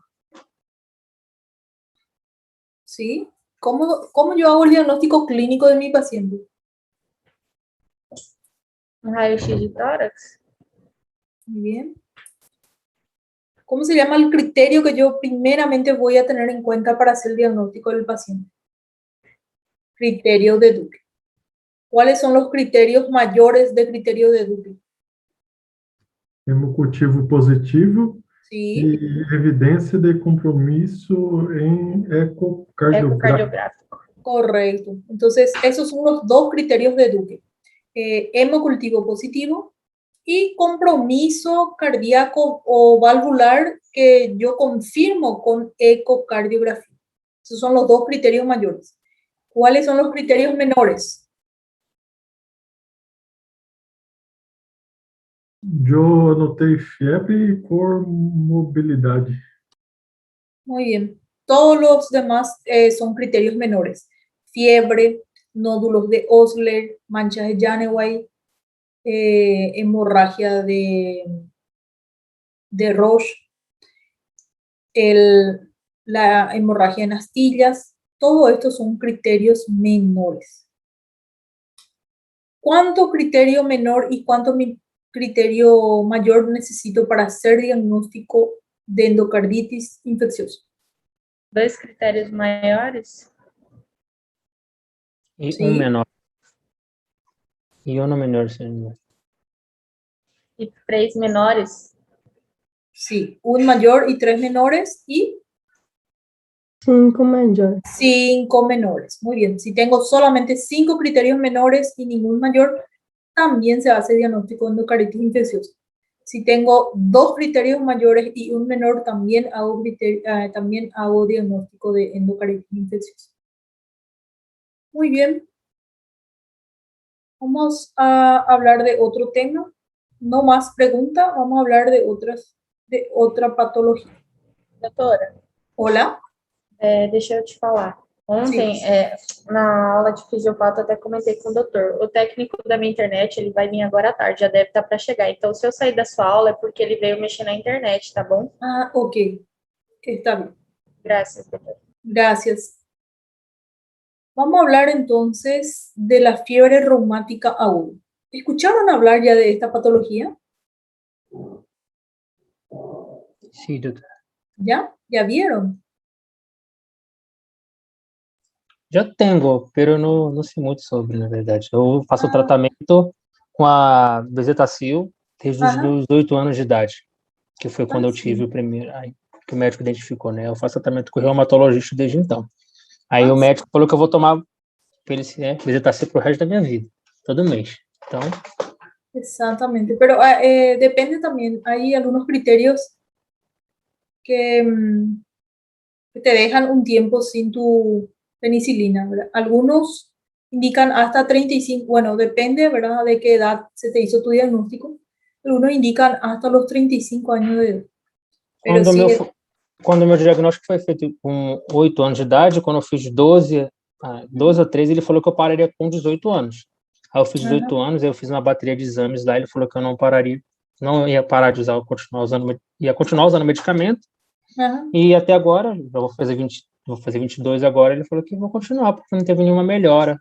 ¿Sí? ¿Cómo yo hago el diagnóstico clínico de mi paciente? raio-x de tórax, Muy bien. ¿Cómo se llama el criterio que yo primeramente voy a tener en cuenta para hacer el diagnóstico del paciente? Criterio de Duke. ¿Cuáles son los criterios mayores de criterio de Duke? Hemocultivo positivo Sí, e evidência de compromisso em ecocardiografia. ecocardiográfico, correcto. Entonces, esos son los dos criterios de Duke. Hemocultivo positivo y compromiso cardíaco o valvular que yo confirmo con ecocardiografía. Esos son los dos criterios mayores. ¿Cuáles son los criterios menores? Eu anotei febre e comorbilidade. Muy bien. Todos los demás son criterios menores. Fiebre, nódulos de Osler, manchas de Janeway, hemorragia de Roche, la hemorragia en astillas. Todo esto son criterios menores. ¿Cuánto criterio menor y cuánto criterio mayor necesito para hacer diagnóstico de endocarditis infecciosa? 2 critérios maiores, y Sí. un menor. Y uno menor, señor. E 3 menores. Sí, un mayor y 3 menores y 5 mayores. 5 menores. Muy bien, si tengo solamente 5 criterios menores y ningún mayor, también se hace diagnóstico de endocardititis infecciosa. Si tengo 2 criterios mayores y un menor, también hago diagnóstico de endocardititis infecciosa. Muy bien. Vamos a hablar de otro tema. No más preguntas, vamos a hablar de otra patología. Doutora, Hola. deixa eu te falar. Ontem, Sim. na aula de fisiopato, até comentei com o doutor. O técnico da minha internet, ele vai vir agora à tarde, já deve estar para chegar. Então, se eu sair da sua aula, é porque ele veio mexer na internet, tá bom? Ah, ok. Está bien. Graças, doutor. Gracias. Vamos a hablar entonces de la fiebre reumática aguda. ¿Escucharon hablar ya de esta patología? Sí, doutor. ¿Ya? ¿Ya vieron? Já tenho, pero não sei muito sobre, na verdade. Eu faço Ah. tratamento com a Bezetacil desde os Aham. meus 8 anos de idade, que foi quando Ah, eu tive sim. o primeiro, aí, que o médico identificou, né? Eu faço tratamento com o reumatologista desde então. Aí Ah, o sim. médico falou que eu vou tomar Bezetacil pro resto da minha vida, todo mês. Então, Exactamente, pero depende también, hay algunos criterios que, que te dejan un tiempo sin tu penicilina, ¿verdad? Algunos indican hasta 35, bueno, depende, ¿verdad?, de qué edad se te hizo tu diagnóstico. Algunos indican hasta los 35 años de edad. Pero quando o sí, meu diagnóstico foi feito com 8 anos de idade, quando eu fiz 12 ou 13, ele falou que eu pararia com 18 anos. Aí eu fiz 18 anos, aí eu fiz uma bateria de exames lá, ele falou que eu não pararia, não ia parar de usar, ia continuar usando medicamento, ajá. e até agora, eu vou fazer 22 agora, ele falou que vou continuar, porque não teve nenhuma melhora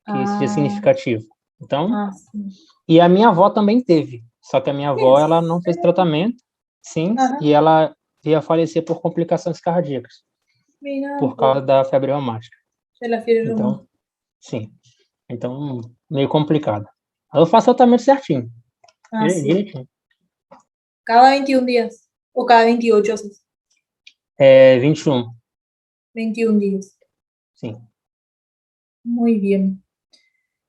que seja significativa. Então, Sim. e a minha avó também teve, só que a minha avó, ela não fez tratamento, sim, Aham. e ela ia falecer por complicações cardíacas, Mira, por causa da febre reumática. de la fiebre reumática. Então, sim. Então, meio complicado. Eu faço tratamento certinho. Sí. Direitinho. Cada 21 días o cada 28 haces. 21, 21 días. sim. Muy bien.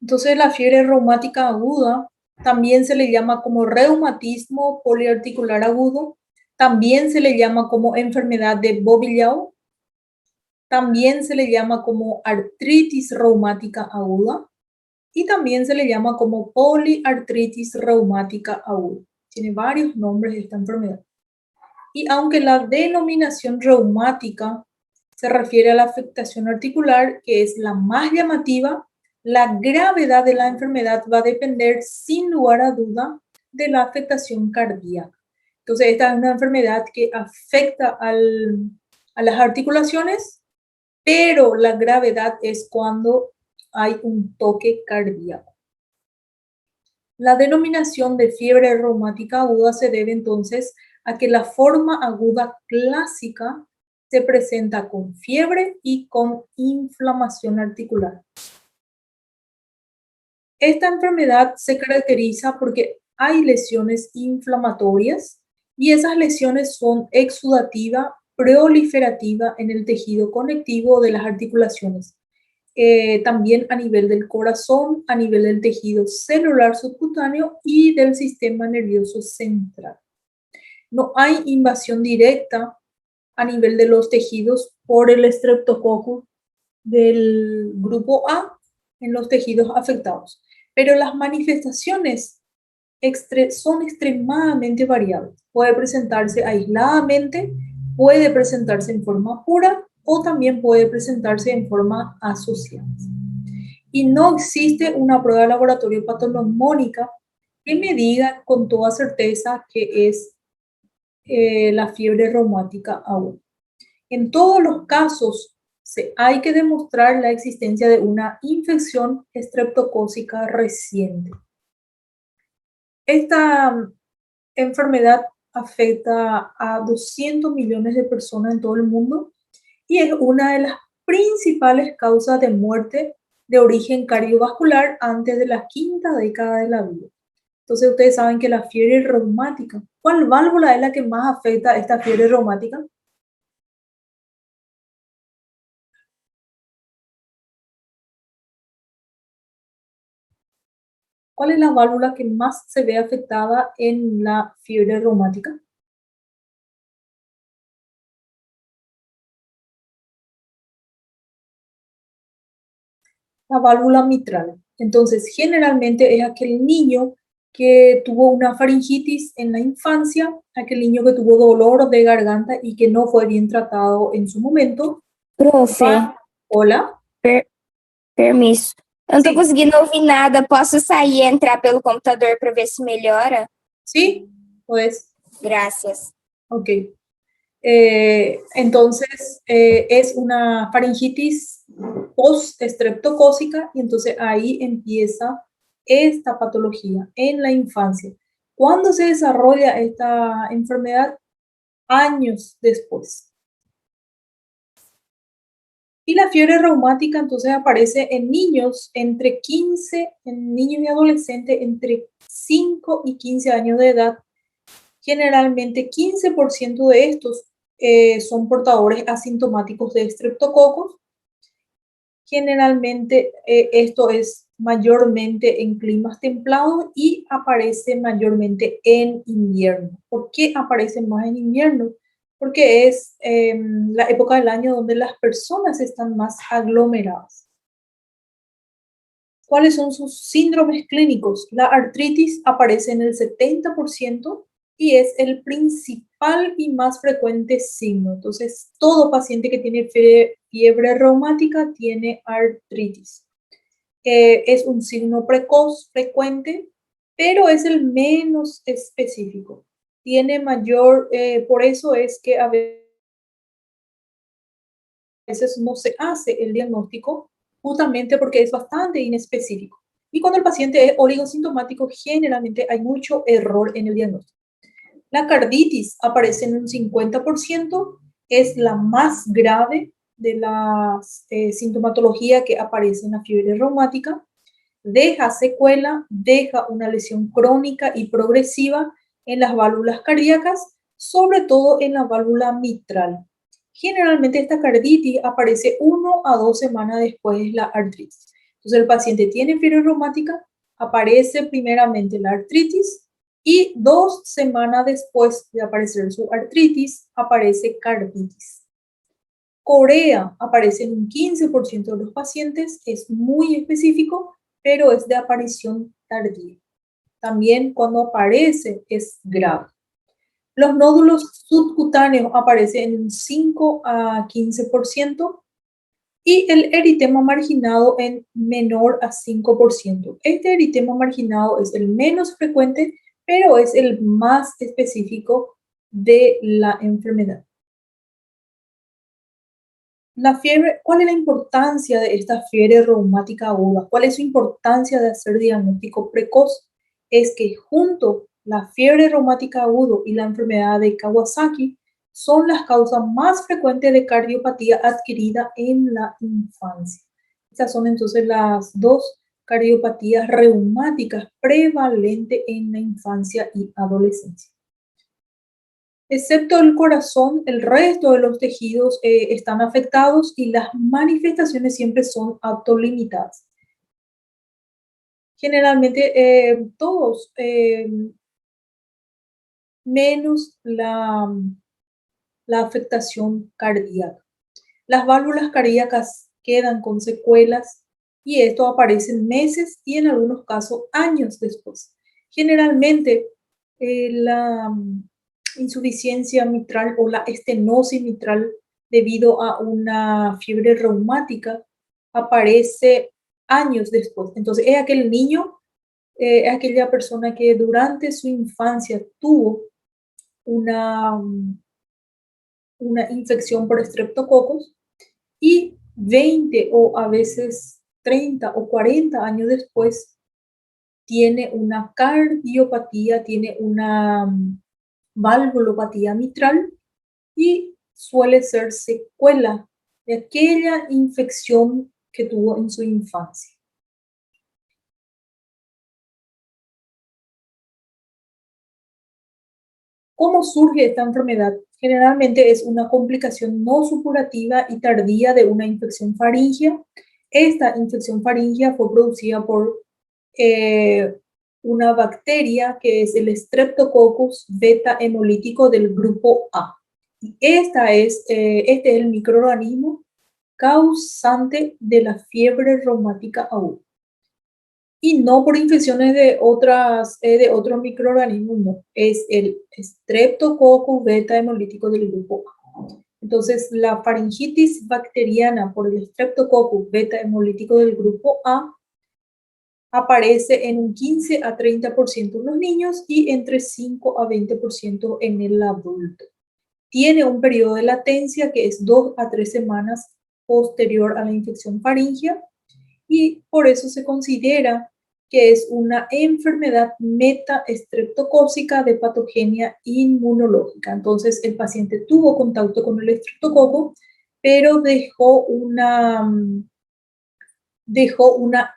Entonces la fiebre reumática aguda también se le llama como reumatismo poliarticular agudo, también se le llama como enfermedad de Bobillard, también se le llama como artritis reumática aguda y también se le llama como poliartritis reumática aguda. Tiene varios nombres esta enfermedad. Y aunque la denominación reumática se refiere a la afectación articular, que es la más llamativa, la gravedad de la enfermedad va a depender sin lugar a duda de la afectación cardíaca. Entonces, esta es una enfermedad que afecta a las articulaciones, pero la gravedad es cuando hay un toque cardíaco. La denominación de fiebre reumática aguda se debe entonces a que la forma aguda clásica se presenta con fiebre y con inflamación articular. Esta enfermedad se caracteriza porque hay lesiones inflamatorias y esas lesiones son exudativa, proliferativa en el tejido conectivo de las articulaciones. También a nivel del corazón, a nivel del tejido celular subcutáneo y del sistema nervioso central. No hay invasión directa a nivel de los tejidos por el Streptococcus del grupo A en los tejidos afectados, pero las manifestaciones son extremadamente variables. Puede presentarse aisladamente, puede presentarse en forma pura o también puede presentarse en forma asociada. Y no existe una prueba de laboratorio patognomónica que me diga con toda certeza que es la fiebre reumática aguda. En todos los casos hay que demostrar la existencia de una infección estreptocócica reciente. Esta enfermedad afecta a 200 millones de personas en todo el mundo y es una de las principales causas de muerte de origen cardiovascular antes de la quinta década de la vida. Entonces ustedes saben que la fiebre reumática, ¿cuál válvula es la que más afecta a esta fiebre reumática? ¿Cuál es la válvula que más se ve afectada en la fiebre reumática? La válvula mitral. Entonces, generalmente es aquel niño que tuvo una faringitis en la infancia, aquel niño que tuvo dolor de garganta y que no fue bien tratado en su momento. Profe, Hola. permisso. Eu não tô Sim. conseguindo ouvir nada. Posso sair e entrar pelo computador para ver se melhora? Sí, pues. Gracias. Ok. Entonces, es una faringitis post-estreptocócica y entonces ahí empieza esta patología en la infancia. ¿Cuándo se desarrolla esta enfermedad? Años después. Y la fiebre reumática entonces aparece en niños entre 15, en niños y adolescentes entre 5 y 15 años de edad. Generalmente 15% de estos son portadores asintomáticos de estreptococos. Generalmente esto es mayormente en climas templados y aparece mayormente en invierno. ¿Por qué aparece más en invierno? Porque es la época del año donde las personas están más aglomeradas. ¿Cuáles son sus síndromes clínicos? La artritis aparece en el 70% y es el principal y más frecuente signo. Entonces, todo paciente que tiene fiebre reumática tiene artritis. Es un signo precoz, frecuente, pero es el menos específico. Tiene mayor, por eso es que a veces no se hace el diagnóstico, justamente porque es bastante inespecífico. Y cuando el paciente es oligosintomático, generalmente hay mucho error en el diagnóstico. La carditis aparece en un 50%, es la más grave de la sintomatología que aparece en la fiebre reumática. Deja secuela, deja una lesión crónica y progresiva en las válvulas cardíacas, sobre todo en la válvula mitral. Generalmente esta carditis aparece 1 a 2 semanas después de la artritis. Entonces el paciente tiene fiebre reumática, aparece primeramente la artritis y 2 semanas después de aparecer su artritis, aparece carditis. Corea aparece en un 15% de los pacientes, es muy específico, pero es de aparición tardía. También cuando aparece es grave. Los nódulos subcutáneos aparecen en un 5 a 15% y el eritema marginado en menor a 5%. Este eritema marginado es el menos frecuente, pero es el más específico de la enfermedad. La fiebre, ¿cuál es la importancia de esta fiebre reumática aguda? ¿Cuál es su importancia de hacer diagnóstico precoz? Es que junto la fiebre reumática aguda y la enfermedad de Kawasaki son las causas más frecuentes de cardiopatía adquirida en la infancia. Estas son entonces las dos cardiopatías reumáticas prevalentes en la infancia y adolescencia. Excepto el corazón, el resto de los tejidos están afectados y las manifestaciones siempre son autolimitadas. Generalmente todos, menos la afectación cardíaca. Las válvulas cardíacas quedan con secuelas y esto aparece en meses y en algunos casos años después. Generalmente la insuficiencia mitral o la estenosis mitral debido a una fiebre reumática aparece años después. Entonces es aquel niño, es aquella persona que durante su infancia tuvo una infección por estreptococos y 20 o a veces 30 o 40 años después tiene una cardiopatía, tiene una valvulopatía mitral y suele ser secuela de aquella infección que tuvo en su infancia. ¿Cómo surge esta enfermedad? Generalmente es una complicación no supurativa y tardía de una infección faríngea. Esta infección faríngea fue producida por una bacteria que es el Streptococcus beta hemolítico del grupo A. Y este es el microorganismo causante de la fiebre reumática aguda. Y no por infecciones de otros microorganismos, no. Es el Streptococcus beta hemolítico del grupo A. Entonces, la faringitis bacteriana por el Streptococcus beta hemolítico del grupo A aparece en un 15 a 30% en los niños y entre 5 a 20% en el adulto. Tiene un periodo de latencia que es 2 a 3 semanas posterior a la infección faríngea y por eso se considera que es una enfermedad metaestreptocócica de patogenia inmunológica. Entonces, el paciente tuvo contacto con el estreptococo, pero dejó una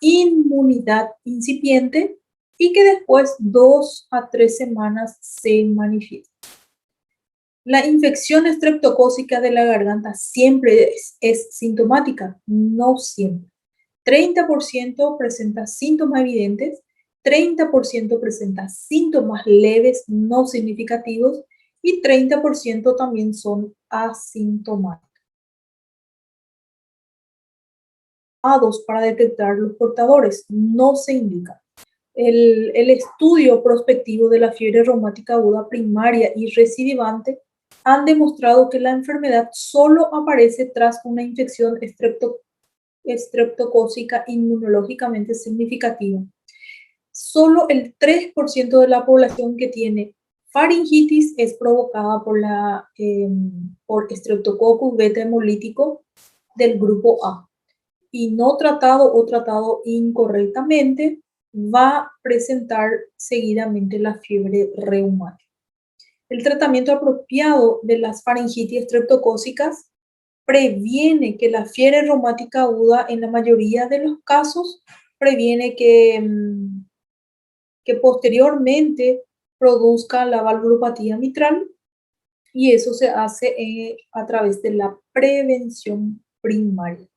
inmunidad incipiente y que después 2 a 3 semanas se manifiesta. La infección estreptocócica de la garganta siempre es sintomática, no siempre. 30% presenta síntomas evidentes, 30% presenta síntomas leves no significativos y 30% también son asintomáticos. Para detectar los portadores no se indica. El estudio prospectivo de la fiebre reumática aguda primaria y recidivante han demostrado que la enfermedad solo aparece tras una infección estreptocócica inmunológicamente significativa. Solo el 3% de la población que tiene faringitis es provocada por Streptococcus beta hemolítico del grupo A. Y no tratado o tratado incorrectamente va a presentar seguidamente la fiebre reumática. El tratamiento apropiado de las faringitis estreptocócicas previene que la fiebre reumática aguda, en la mayoría de los casos, previene que posteriormente produzca la valvulopatía mitral y eso se hace a través de la prevención primaria.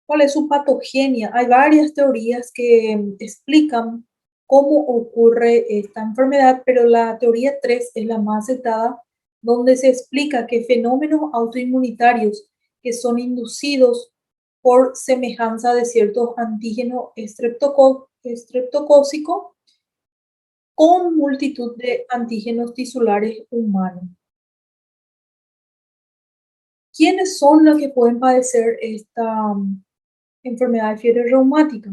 ¿Cuál es su patogenia? Hay varias teorías que explican cómo ocurre esta enfermedad, pero la teoría 3 es la más aceptada, donde se explica que fenómenos autoinmunitarios que son inducidos por semejanza de ciertos antígenos estreptocócicos con multitud de antígenos tisulares humanos. ¿Quiénes son los que pueden padecer esta enfermedad de fiebre reumática?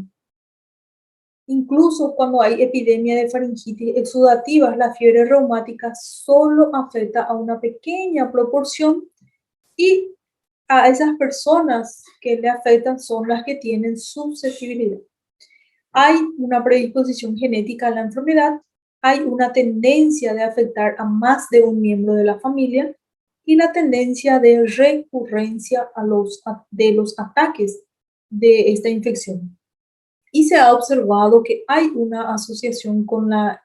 Incluso cuando hay epidemia de faringitis exudativas, la fiebre reumática solo afecta a una pequeña proporción y a esas personas que le afectan son las que tienen susceptibilidad. Hay una predisposición genética a la enfermedad, hay una tendencia de afectar a más de un miembro de la familia y la tendencia de recurrencia de los ataques de esta infección. Y se ha observado que hay una asociación con la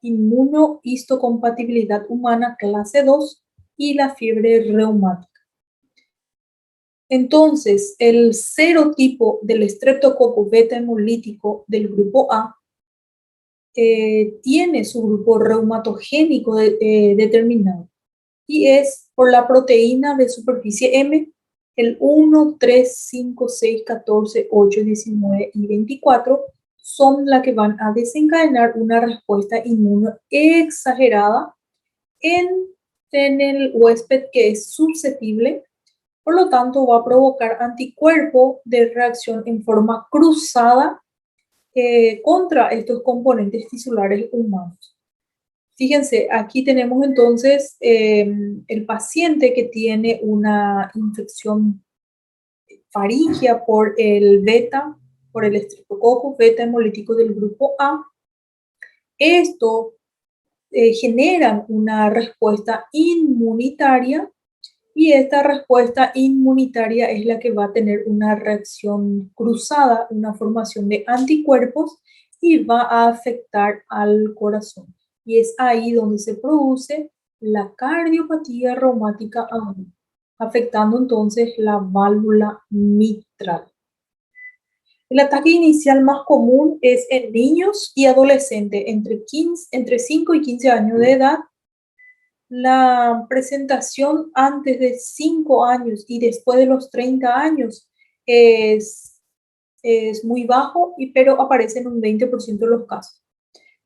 inmunohistocompatibilidad humana clase 2 y la fiebre reumática. Entonces, el serotipo del Streptococcus beta hemolítico del grupo A tiene su grupo reumatogénico determinado y es por la proteína de superficie M, el 1, 3, 5, 6, 14, 8, 19 y 24 son las que van a desencadenar una respuesta inmune exagerada en el huésped que es susceptible. Por lo tanto, va a provocar anticuerpos de reacción en forma cruzada contra estos componentes tisulares humanos. Fíjense, aquí tenemos entonces el paciente que tiene una infección faríngea por el Streptococcus beta hemolítico del grupo A. Esto genera una respuesta inmunitaria Y esta respuesta inmunitaria es la que va a tener una reacción cruzada, una formación de anticuerpos y va a afectar al corazón. Y es ahí donde se produce la cardiopatía reumática aguda, afectando entonces la válvula mitral. El ataque inicial más común es en niños y adolescentes entre 5 y 15 años de edad. La presentación antes de 5 años y después de los 30 años es muy bajo, pero aparece en un 20% de los casos.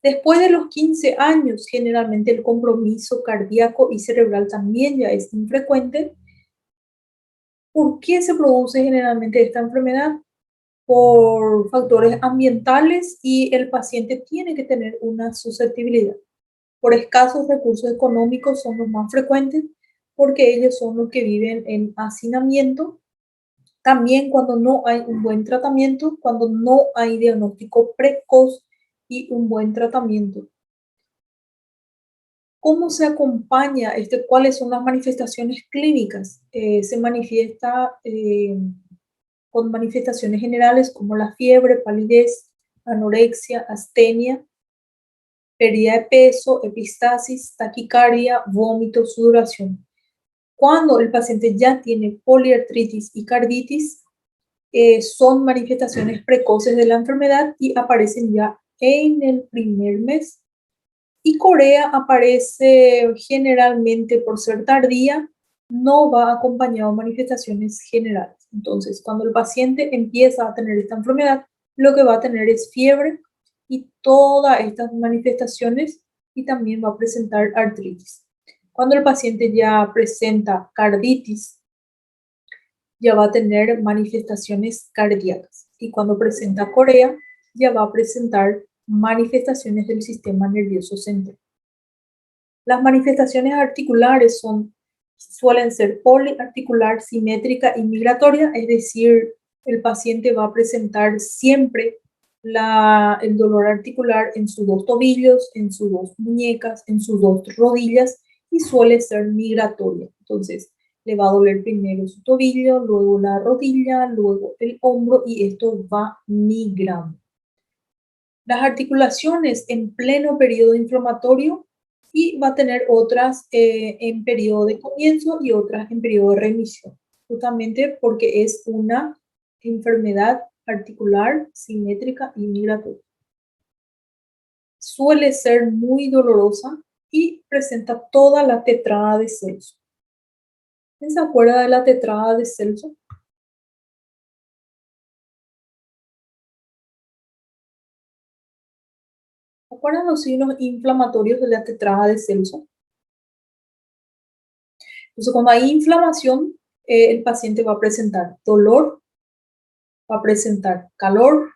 Después de los 15 años, generalmente el compromiso cardíaco y cerebral también ya es infrecuente. ¿Por qué se produce generalmente esta enfermedad? Por factores ambientales y el paciente tiene que tener una susceptibilidad. Por escasos recursos económicos son los más frecuentes porque ellos son los que viven en hacinamiento. También cuando no hay un buen tratamiento, cuando no hay diagnóstico precoz y un buen tratamiento. ¿Cómo se acompaña? ¿Cuáles son las manifestaciones clínicas? Se manifiesta con manifestaciones generales como la fiebre, palidez, anorexia, astenia, pérdida de peso, epistasis, taquicardia, vómito, sudoración. Cuando el paciente ya tiene poliartritis y carditis, son manifestaciones precoces de la enfermedad y aparecen ya en el primer mes. Y Corea aparece generalmente por ser tardía, no va acompañado de manifestaciones generales. Entonces, cuando el paciente empieza a tener esta enfermedad, lo que va a tener es fiebre y todas estas manifestaciones y también va a presentar artritis. Cuando el paciente ya presenta carditis, ya va a tener manifestaciones cardíacas. Y cuando presenta Corea, ya va a presentar manifestaciones del sistema nervioso central. Las manifestaciones articulares suelen ser poliarticular, simétrica y migratoria, es decir, el paciente va a presentar siempre el dolor articular en sus 2 tobillos, en sus 2 muñecas, en sus 2 rodillas y suele ser migratoria. Entonces, le va a doler primero su tobillo, luego la rodilla, luego el hombro y esto va migrando. Las articulaciones en pleno periodo inflamatorio y va a tener otras en periodo de comienzo y otras en periodo de remisión, justamente porque es una enfermedad articular, simétrica y migratoria. Suele ser muy dolorosa y presenta toda la tetrada de Celso. ¿Quién se acuerda de la tetrada de Celso? ¿Se acuerdan los signos inflamatorios de la tetrada de Celso? Entonces, cuando hay inflamación, el paciente va a presentar dolor, va a presentar calor,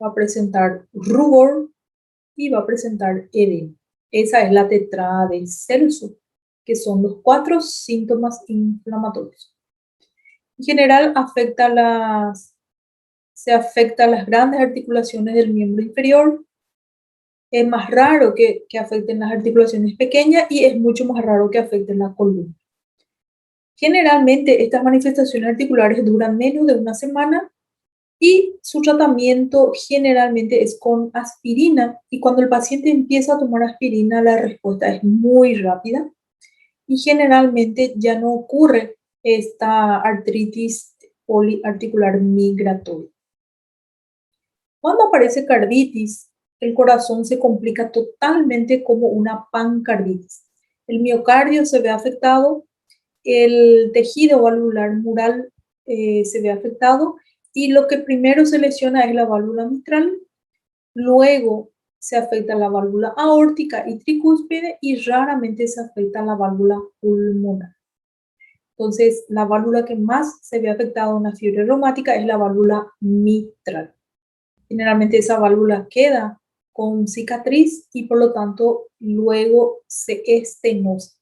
va a presentar rubor y va a presentar edema. Esa es la tetrada de Celso, que son los 4 síntomas inflamatorios. En general, se afecta las grandes articulaciones del miembro inferior. Es más raro que afecten las articulaciones pequeñas y es mucho más raro que afecten la columna. Generalmente, estas manifestaciones articulares duran menos de una semana y su tratamiento generalmente es con aspirina. Y cuando el paciente empieza a tomar aspirina, la respuesta es muy rápida y generalmente ya no ocurre esta artritis poliarticular migratoria. Cuando aparece carditis, el corazón se complica totalmente como una pancarditis. El miocardio se ve afectado, el tejido valvular mural se ve afectado y lo que primero se lesiona es la válvula mitral, luego se afecta la válvula aórtica y tricúspide y raramente se afecta la válvula pulmonar. Entonces, la válvula que más se ve afectada en una fiebre reumática es la válvula mitral. Generalmente esa válvula queda con cicatriz y por lo tanto luego se estenosa.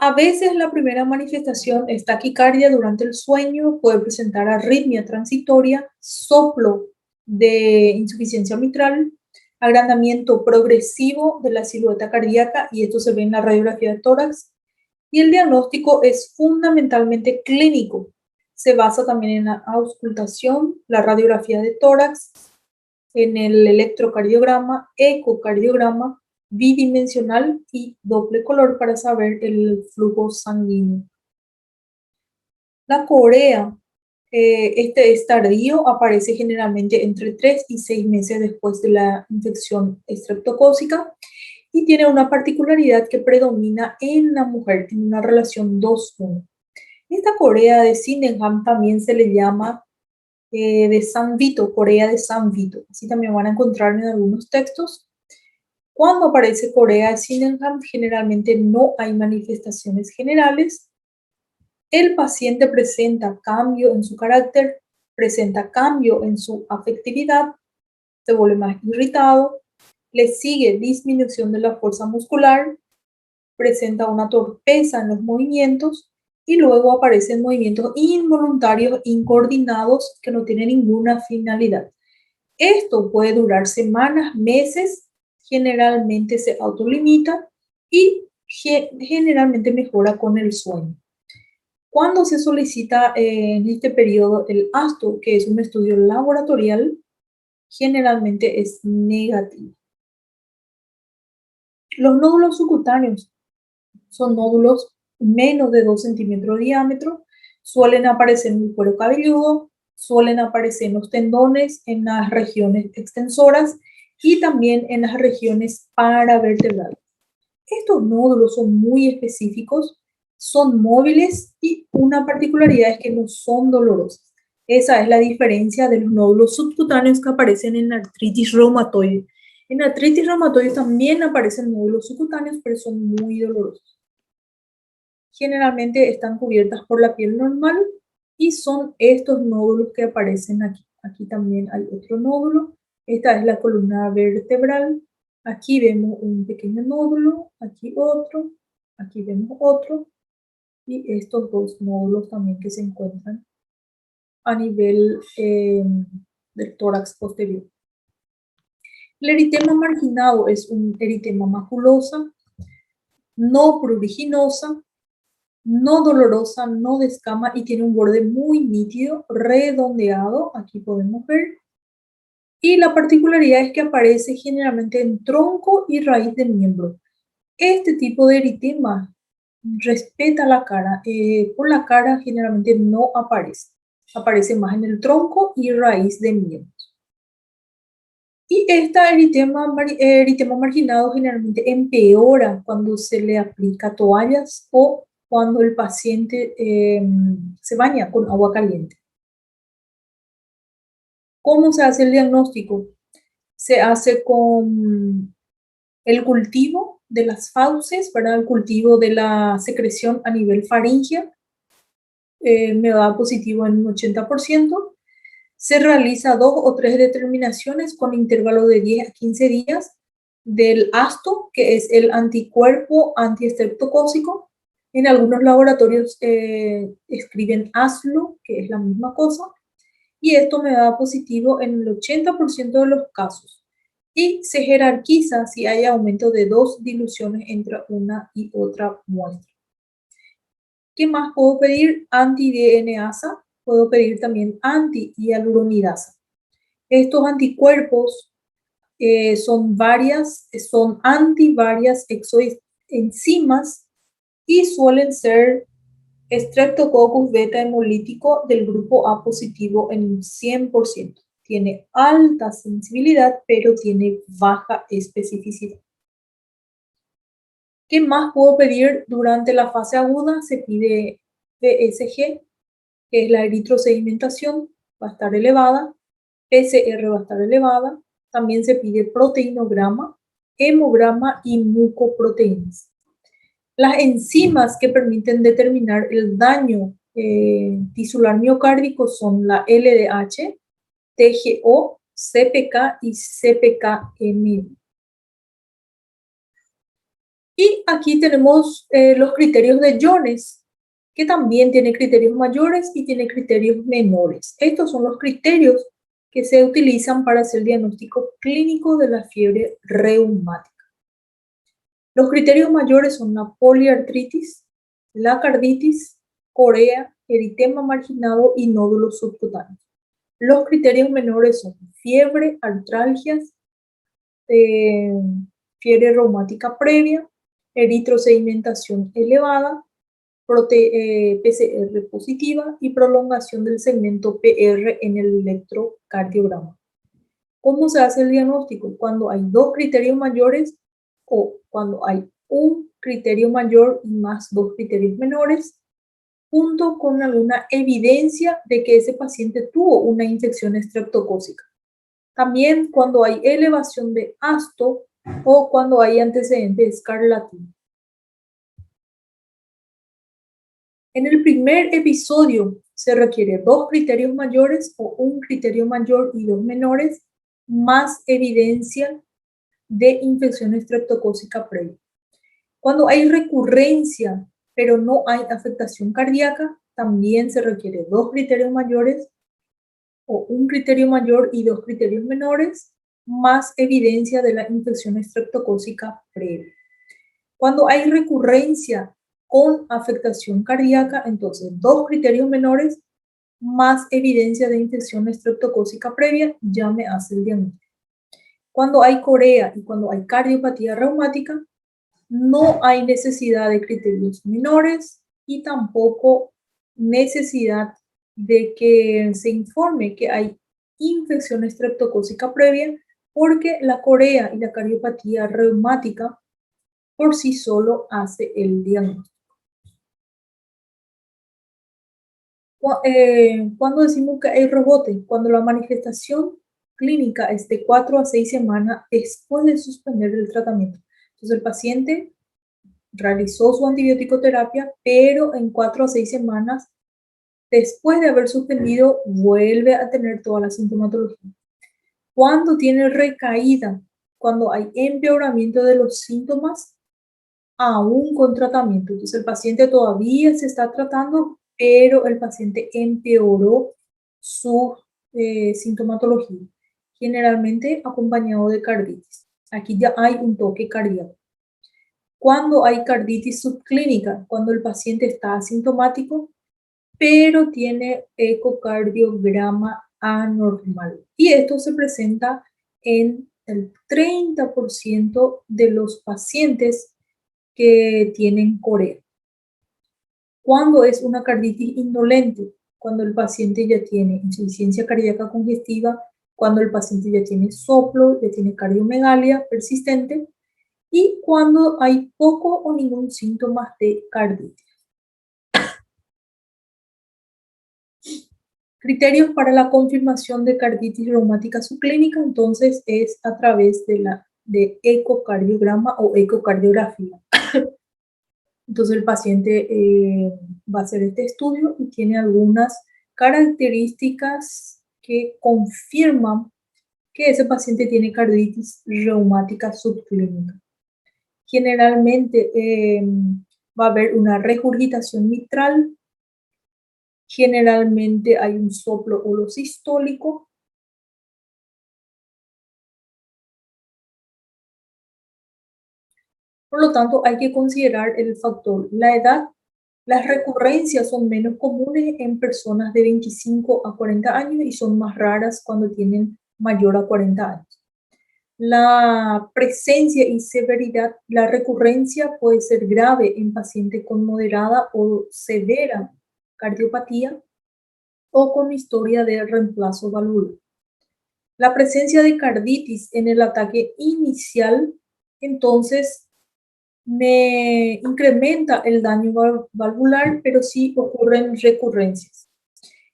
A veces la primera manifestación es taquicardia durante el sueño, puede presentar arritmia transitoria, soplo de insuficiencia mitral, agrandamiento progresivo de la silueta cardíaca y esto se ve en la radiografía de tórax Y el diagnóstico es fundamentalmente clínico. Se basa también en la auscultación, la radiografía de tórax, en el electrocardiograma, ecocardiograma, bidimensional y doble color para saber el flujo sanguíneo. La corea, este es tardío, aparece generalmente entre 3 y 6 meses después de la infección estreptocócica y tiene una particularidad que predomina en la mujer, en una relación 2-1. Esta corea de Sydenham también se le llama de San Vito, Corea de San Vito. Así también van a encontrar en algunos textos. Cuando aparece Corea de Sydenham, generalmente no hay manifestaciones generales. El paciente presenta cambio en su carácter, presenta cambio en su afectividad, se vuelve más irritado, le sigue disminución de la fuerza muscular, presenta una torpeza en los movimientos y luego aparecen movimientos involuntarios, incoordinados, que no tienen ninguna finalidad. Esto puede durar semanas, meses, generalmente se autolimita y generalmente mejora con el sueño. Cuando se solicita en este periodo el ASTO, que es un estudio laboratorial, generalmente es negativo. Los nódulos subcutáneos son nódulos menos de 2 centímetros de diámetro, suelen aparecer en el cuero cabelludo, suelen aparecer en los tendones, en las regiones extensoras y también en las regiones paravertebrales. Estos nódulos son muy específicos, son móviles y una particularidad es que no son dolorosos. Esa es la diferencia de los nódulos subcutáneos que aparecen en la artritis reumatoide. En la artritis reumatoide también aparecen nódulos subcutáneos, pero son muy dolorosos. Generalmente están cubiertas por la piel normal y son estos nódulos que aparecen aquí. Aquí también hay otro nódulo. Esta es la columna vertebral. Aquí vemos un pequeño nódulo, aquí otro, aquí vemos otro, y estos dos nódulos también que se encuentran a nivel del tórax posterior. El eritema marginado es un eritema maculosa, no pruriginosa, no dolorosa, no descama y tiene un borde muy nítido, redondeado, aquí podemos ver. Y la particularidad es que aparece generalmente en tronco y raíz del miembro. Este tipo de eritema respeta la cara. Por la cara generalmente no aparece. Aparece más en el tronco y raíz de miembros. Y este eritema marginado generalmente empeora cuando se le aplica toallas o cuando el paciente se baña con agua caliente. ¿Cómo se hace el diagnóstico? Se hace con el cultivo de las fauces, ¿verdad? El cultivo de la secreción a nivel faríngea, me da positivo en un 80%. Se realiza 2 o 3 determinaciones con intervalo de 10 a 15 días del ASTO, que es el anticuerpo antiestreptocócico. En algunos laboratorios escriben ASLO, que es la misma cosa. Y esto me da positivo en el 80% de los casos. Y se jerarquiza si hay aumento de 2 diluciones entre una y otra muestra. ¿Qué más puedo pedir? Anti-DNasa. Puedo pedir también anti-hialuronidasa. Estos anticuerpos son anti varias exoenzimas y suelen ser Streptococcus beta hemolítico del grupo A positivo en un 100%. Tiene alta sensibilidad, pero tiene baja especificidad. ¿Qué más puedo pedir durante la fase aguda? Se pide PSG, que es la eritrosedimentación, va a estar elevada, PCR va a estar elevada, también se pide proteinograma, hemograma y mucoproteínas. Las enzimas que permiten determinar el daño tisular miocárdico son la LDH, TGO, CPK y CPKM. Y aquí tenemos los criterios de Jones, que también tiene criterios mayores y tiene criterios menores. Estos son los criterios que se utilizan para hacer el diagnóstico clínico de la fiebre reumática. Los criterios mayores son la poliartritis, la carditis, corea, eritema marginado y nódulos subcutáneos. Los criterios menores son fiebre, artralgias, fiebre reumática previa, eritrosedimentación elevada, PCR positiva y prolongación del segmento PR en el electrocardiograma. ¿Cómo se hace el diagnóstico? Cuando hay dos criterios mayores o cuando hay un criterio mayor y más dos criterios menores, junto con alguna evidencia de que ese paciente tuvo una infección estreptocócica. También cuando hay elevación de ácido o cuando hay antecedentes de escarlatina. En el primer episodio se requiere dos criterios mayores o un criterio mayor y dos menores, más evidencia de infección estreptocócica previa. Cuando hay recurrencia, pero no hay afectación cardíaca, también se requiere dos criterios mayores o un criterio mayor y dos criterios menores, más evidencia de la infección estreptocócica previa. Cuando hay recurrencia con afectación cardíaca, entonces dos criterios menores, más evidencia de infección estreptocócica previa, ya me hace el diagnóstico. Cuando hay corea y cuando hay cardiopatía reumática, no hay necesidad de criterios menores y tampoco necesidad de que se informe que hay infección estreptocócica previa, porque la corea y la cardiopatía reumática por sí solo hace el diagnóstico. Cuando decimos que hay rebote, cuando la manifestación clínica es de 4 a 6 semanas después de suspender el tratamiento. Entonces el paciente realizó su antibiótico terapia, pero en 4 a 6 semanas después de haber suspendido vuelve a tener toda la sintomatología. Cuando tiene recaída, cuando hay empeoramiento de los síntomas, aún con tratamiento. Entonces el paciente todavía se está tratando, pero el paciente empeoró su sintomatología, generalmente acompañado de carditis. Aquí ya hay un toque cardíaco. Cuando hay carditis subclínica, cuando el paciente está asintomático, pero tiene ecocardiograma anormal. Y esto se presenta en el 30% de los pacientes que tienen corea. Cuando es una carditis indolente, cuando el paciente ya tiene insuficiencia cardíaca congestiva, cuando el paciente ya tiene soplo, ya tiene cardiomegalia persistente, y cuando hay poco o ningún síntoma de carditis. Criterios para la confirmación de carditis reumática subclínica, entonces, es a través de ecocardiograma o ecocardiografía. Entonces, el paciente va a hacer este estudio y tiene algunas características que confirman que ese paciente tiene carditis reumática subclínica. Generalmente va a haber una regurgitación mitral. Generalmente hay un soplo holosistólico. Por lo tanto, hay que considerar el factor la edad. Las recurrencias son menos comunes en personas de 25 a 40 años y son más raras cuando tienen mayor a 40 años. La presencia y severidad, la recurrencia puede ser grave en pacientes con moderada o severa cardiopatía o con historia de reemplazo valvular. La presencia de carditis en el ataque inicial, entonces, me incrementa el daño valvular, pero sí ocurren recurrencias.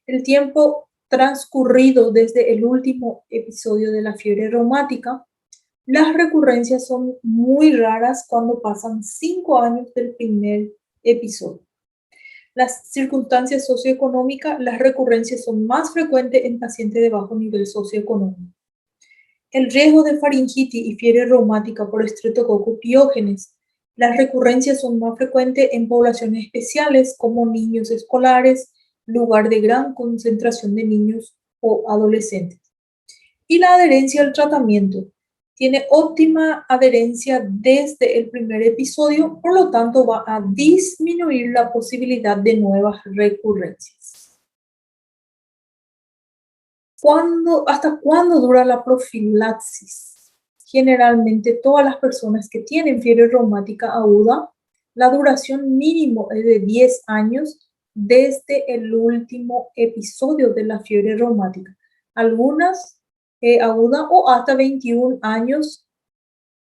El tiempo transcurrido desde el último episodio de la fiebre reumática, las recurrencias son muy raras cuando pasan 5 años del primer episodio. Las circunstancias socioeconómicas, las recurrencias son más frecuentes en pacientes de bajo nivel socioeconómico. El riesgo de faringitis y fiebre reumática por Streptococcus pyogenes, las recurrencias son más frecuentes en poblaciones especiales como niños escolares, lugar de gran concentración de niños o adolescentes. Y la adherencia al tratamiento. tiene óptima adherencia desde el primer episodio, por lo tanto va a disminuir la posibilidad de nuevas recurrencias. ¿Hasta cuándo dura la profilaxis? Generalmente todas las personas que tienen fiebre reumática aguda, la duración mínimo es de 10 años desde el último episodio de la fiebre reumática. Algunas aguda o hasta 21 años,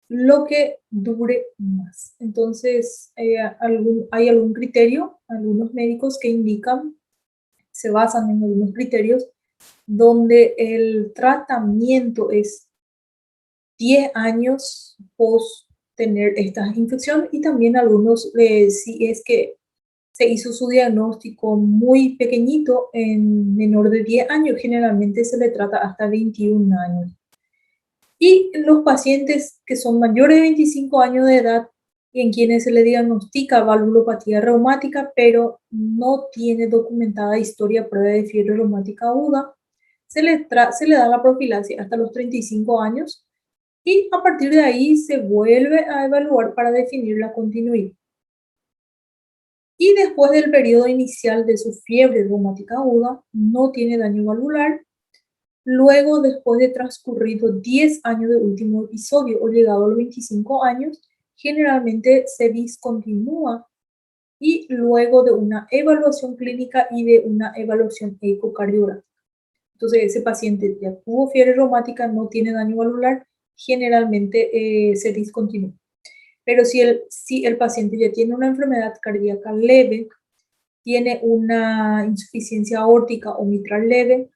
lo que dure más. Entonces, hay algún criterio, algunos médicos que indican, se basan en algunos criterios, donde el tratamiento es 10 años post tener esta infección, y también algunos, si es que se hizo su diagnóstico muy pequeñito, en menor de 10 años, generalmente se le trata hasta 21 años. Y los pacientes que son mayores de 25 años de edad y en quienes se le diagnostica valvulopatía reumática, pero no tiene documentada historia previa de fiebre reumática aguda, se le da la profilaxis hasta los 35 años, y a partir de ahí se vuelve a evaluar para definir la continuidad. Y después del periodo inicial de su fiebre reumática aguda, no tiene daño valvular. Luego, después de transcurrido 10 años del último episodio o llegado a los 25 años, generalmente se discontinúa, y luego de una evaluación clínica y de una evaluación ecocardiográfica. Entonces, ese paciente ya tuvo fiebre reumática, no tiene daño valvular, generalmente se discontinúa. Pero si el paciente ya tiene una enfermedad cardíaca leve, tiene una insuficiencia aórtica o mitral leve,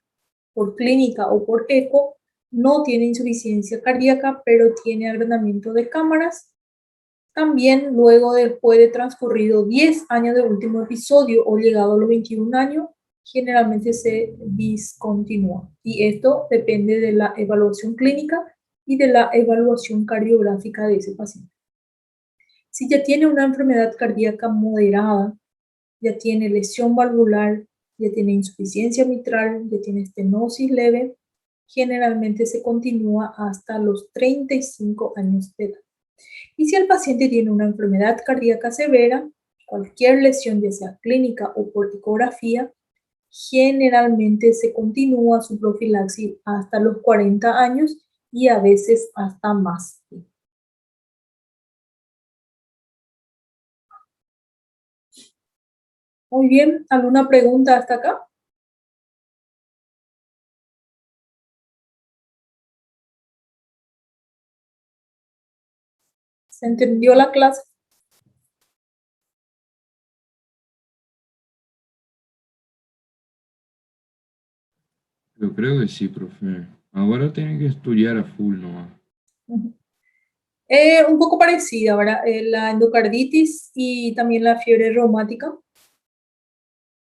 por clínica o por eco, no tiene insuficiencia cardíaca, pero tiene agrandamiento de cámaras, también luego, después de transcurrido 10 años del último episodio o llegado a los 21 años, generalmente se discontinúa. Y esto depende de la evaluación clínica y de la evaluación cardiográfica de ese paciente. Si ya tiene una enfermedad cardíaca moderada, ya tiene lesión valvular, ya tiene insuficiencia mitral, ya tiene estenosis leve, generalmente se continúa hasta los 35 años de edad. Y si el paciente tiene una enfermedad cardíaca severa, cualquier lesión, ya sea clínica o por ecografía, generalmente se continúa su profilaxis hasta los 40 años y a veces hasta más. Muy bien, ¿alguna pregunta hasta acá? ¿Se entendió la clase? Eu creio que sí, profe. Ahora tienen que estudiar a full nomás. Un poco parecida, ¿verdad? La endocarditis y también la fiebre reumática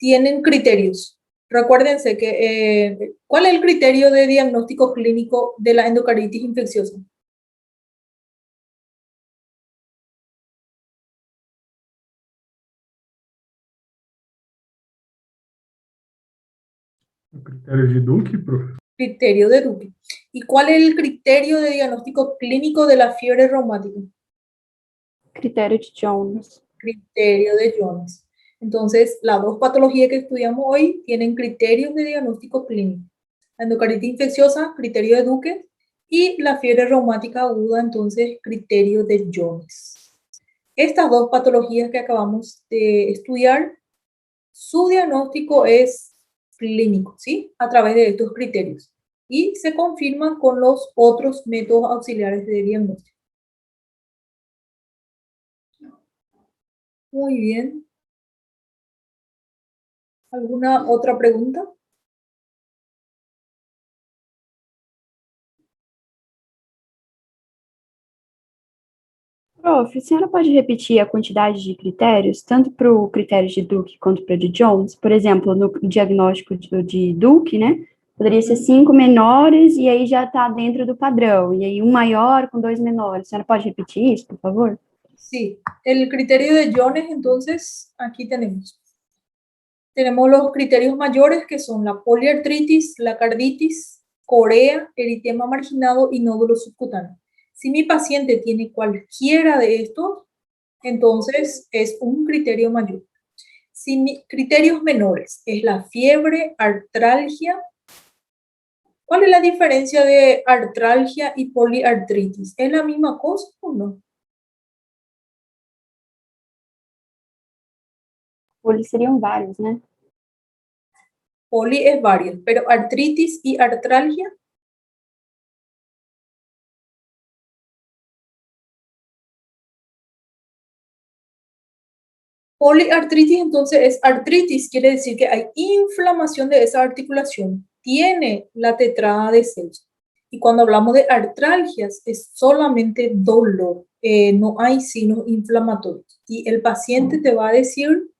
tienen criterios. Recuérdense que, ¿cuál es el criterio de diagnóstico clínico de la endocarditis infecciosa? O critério de Duque, profe? Criterio de Duque. ¿Y cuál es el criterio de diagnóstico clínico de la fiebre reumática? Critério de Jones. Criterio de Jones. Entonces, las dos patologías que estudiamos hoy tienen criterios de diagnóstico clínico. La endocarditis infecciosa, criterio de Duque, y la fiebre reumática aguda, entonces, criterio de Jones. Estas dos patologías que acabamos de estudiar, su diagnóstico es clínico, ¿sí? A través de estos criterios. Y se confirman con los otros métodos auxiliares de diagnóstico. Muy bien. ¿Alguna otra pregunta? Prof, a senhora pode repetir a quantidade de critérios, tanto para o critério de Duke quanto para o de Jones? Por exemplo, no diagnóstico de Duke, né? Poderia ser 5 menores e aí já está dentro do padrão. E aí um maior com 2 menores. A senhora pode repetir isso, por favor? Sí, el criterio de Jones, entonces, aquí tenemos. Tenemos los criterios mayores, que son la poliartritis, la carditis, corea, eritema marginado y nódulo subcutáneo. Si mi paciente tiene cualquiera de estos, entonces es un criterio mayor. Si criterios menores es la fiebre, artralgia. ¿Cuál es la diferencia de artralgia y poliartritis? ¿Es la misma cosa o no? Poli seriam vários, né? Poli es varios, pero artritis y artralgia. Poliartritis entonces es artritis, quiere decir que hay inflamación de esa articulación, tiene la tetrada de Celso. Y cuando hablamos de artralgias es solamente dolor, no hay signos inflamatorios. Y el paciente te va a decir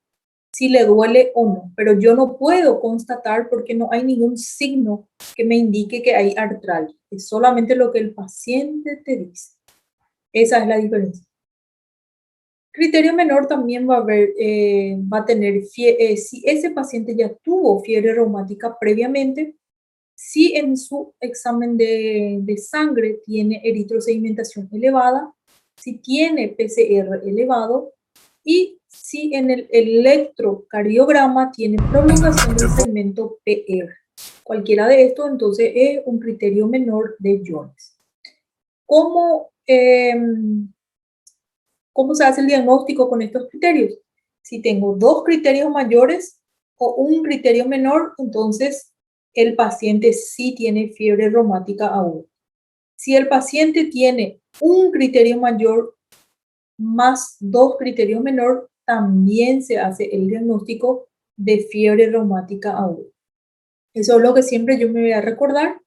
si le duele o no, pero yo no puedo constatar porque no hay ningún signo que me indique que hay artralgia. Es solamente lo que el paciente te dice. Esa es la diferencia. Criterio menor también va a tener, si ese paciente ya tuvo fiebre reumática previamente, si en su examen de sangre tiene eritrosedimentación elevada, si tiene PCR elevado y si en el electrocardiograma tiene prolongación del segmento PR. Cualquiera de estos entonces es un criterio menor de Jones. ¿Cómo se hace el diagnóstico con estos criterios? Si tengo dos criterios mayores o un criterio menor, entonces el paciente sí tiene fiebre reumática aguda. Si el paciente tiene un criterio mayor más dos criterios menor, también se hace el diagnóstico de fiebre reumática aguda. Eso es lo que siempre yo me voy a recordar.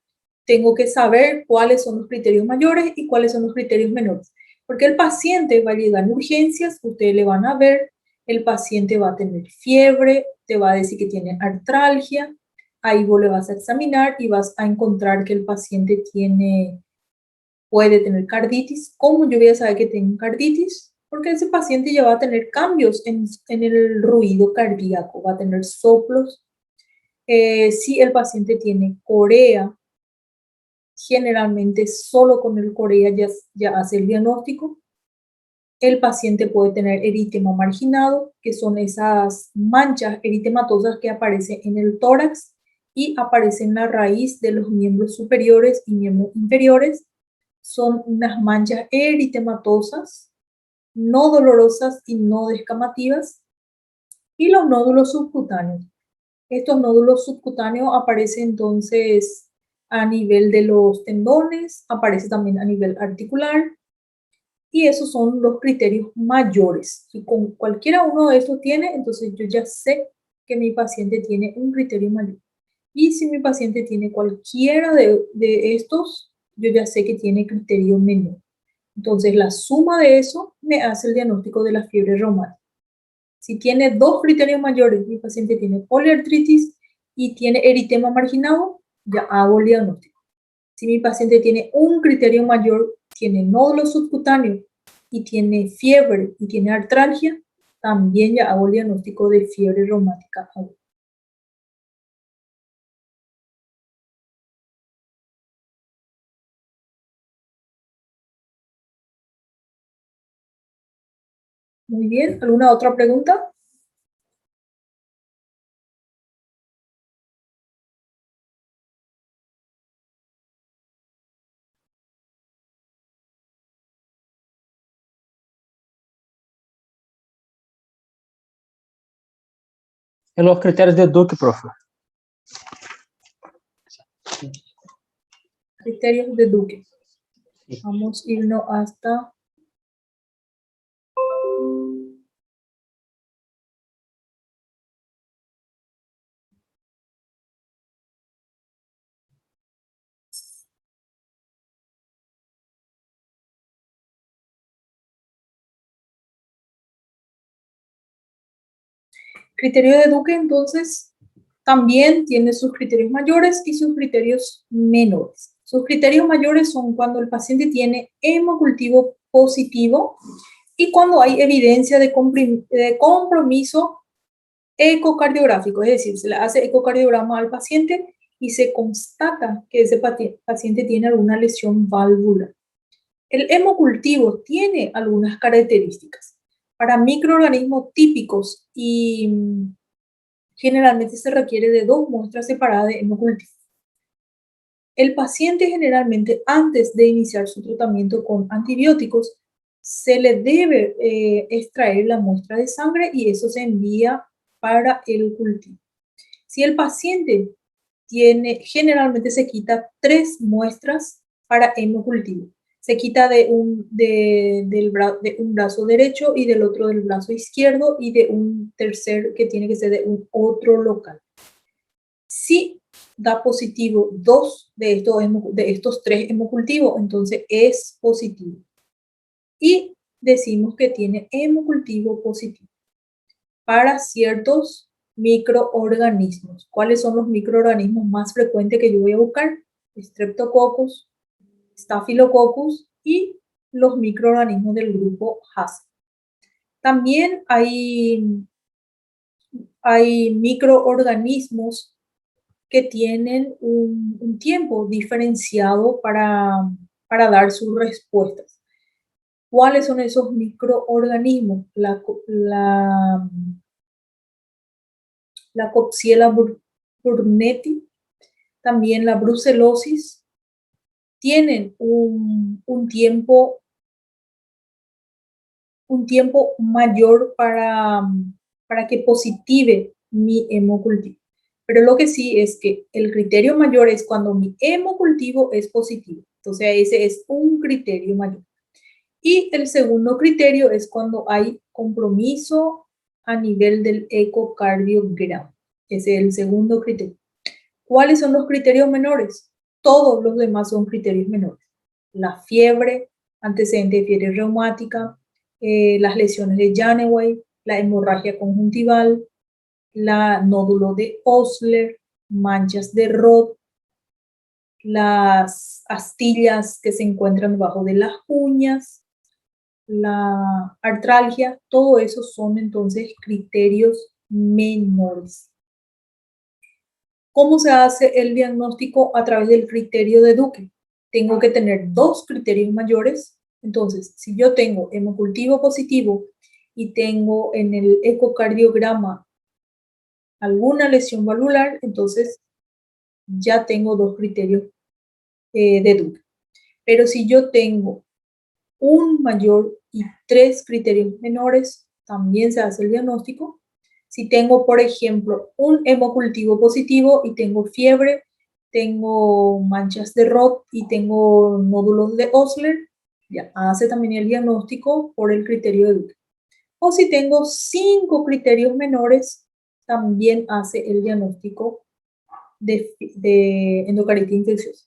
Tengo que saber cuáles son los criterios mayores y cuáles son los criterios menores. Porque el paciente va a llegar en urgencias, ustedes le van a ver, el paciente va a tener fiebre, te va a decir que tiene artralgia, ahí vos le vas a examinar y vas a encontrar que el paciente puede tener carditis. ¿Cómo yo voy a saber que tiene carditis? Porque ese paciente ya va a tener cambios en el ruido cardíaco, va a tener soplos. Si el paciente tiene corea, generalmente solo con el corea ya hace el diagnóstico. El paciente puede tener eritema marginado, que son esas manchas eritematosas que aparecen en el tórax y aparecen en la raíz de los miembros superiores y miembros inferiores. Son unas manchas eritematosas, no dolorosas y no descamativas. Y los nódulos subcutáneos. Estos nódulos subcutáneos aparecen entonces a nivel de los tendones, aparece también a nivel articular, y esos son los criterios mayores. Si con cualquiera uno de estos tiene, entonces yo ya sé que mi paciente tiene un criterio mayor. Y si mi paciente tiene cualquiera de estos, yo ya sé que tiene criterio menor. Entonces la suma de eso me hace el diagnóstico de la fiebre reumática. Si tiene dos criterios mayores, mi paciente tiene poliartritis y tiene eritema marginado, ya hago el diagnóstico. Si mi paciente tiene un criterio mayor, tiene nódulo subcutáneo y tiene fiebre y tiene artralgia, también ya hago el diagnóstico de fiebre reumática aguda. Muy bien, ¿alguna otra pregunta? En los criterios de Duke, profe. Criterios de Duque. Vamos a irnos hasta... Criterio de Duque, entonces, también tiene sus criterios mayores y sus criterios menores. Sus criterios mayores son cuando el paciente tiene hemocultivo positivo y cuando hay evidencia de compromiso ecocardiográfico, es decir, se le hace ecocardiograma al paciente y se constata que ese paciente tiene alguna lesión valvular. El hemocultivo tiene algunas características. Para microorganismos típicos y generalmente se requiere de 2 muestras separadas de hemocultivo. El paciente generalmente antes de iniciar su tratamiento con antibióticos se le debe extraer la muestra de sangre y eso se envía para el cultivo. Si el paciente generalmente se quita 3 muestras para hemocultivo. Se quita de un brazo derecho y del otro del brazo izquierdo y de un tercer que tiene que ser de un otro local. Si da positivo 2 de estos 3 hemocultivos, entonces es positivo. Y decimos que tiene hemocultivo positivo para ciertos microorganismos. ¿Cuáles son los microorganismos más frecuentes que yo voy a buscar? Streptococcus, Staphylococcus y los microorganismos del grupo HASP. También hay microorganismos que tienen un tiempo diferenciado para dar sus respuestas. ¿Cuáles son esos microorganismos? La Coxiella burnetii, también la brucelosis, tienen un tiempo mayor para que positive mi hemocultivo. Pero lo que sí es que el criterio mayor es cuando mi hemocultivo es positivo. Entonces ese es un criterio mayor. Y el segundo criterio es cuando hay compromiso a nivel del ecocardiograma. Ese es el segundo criterio. ¿Cuáles son los criterios menores? Todos los demás son criterios menores. La fiebre, antecedente de fiebre reumática, las lesiones de Janeway, la hemorragia conjuntival, la nódulo de Osler, manchas de Roth, las astillas que se encuentran debajo de las uñas, la artralgia, todo eso son entonces criterios menores. ¿Cómo se hace el diagnóstico? A través del criterio de Duke. Tengo que tener 2 criterios mayores. Entonces, si yo tengo hemocultivo positivo y tengo en el ecocardiograma alguna lesión valvular, entonces ya tengo 2 criterios de Duke. Pero si yo tengo un mayor y 3 criterios menores, también se hace el diagnóstico. Si tengo, por ejemplo, un hemocultivo positivo y tengo fiebre, tengo manchas de Roth y tengo nódulos de Osler, ya hace también el diagnóstico por el criterio de Duke. O si tengo 5 criterios menores, también hace el diagnóstico de endocarditis infecciosa.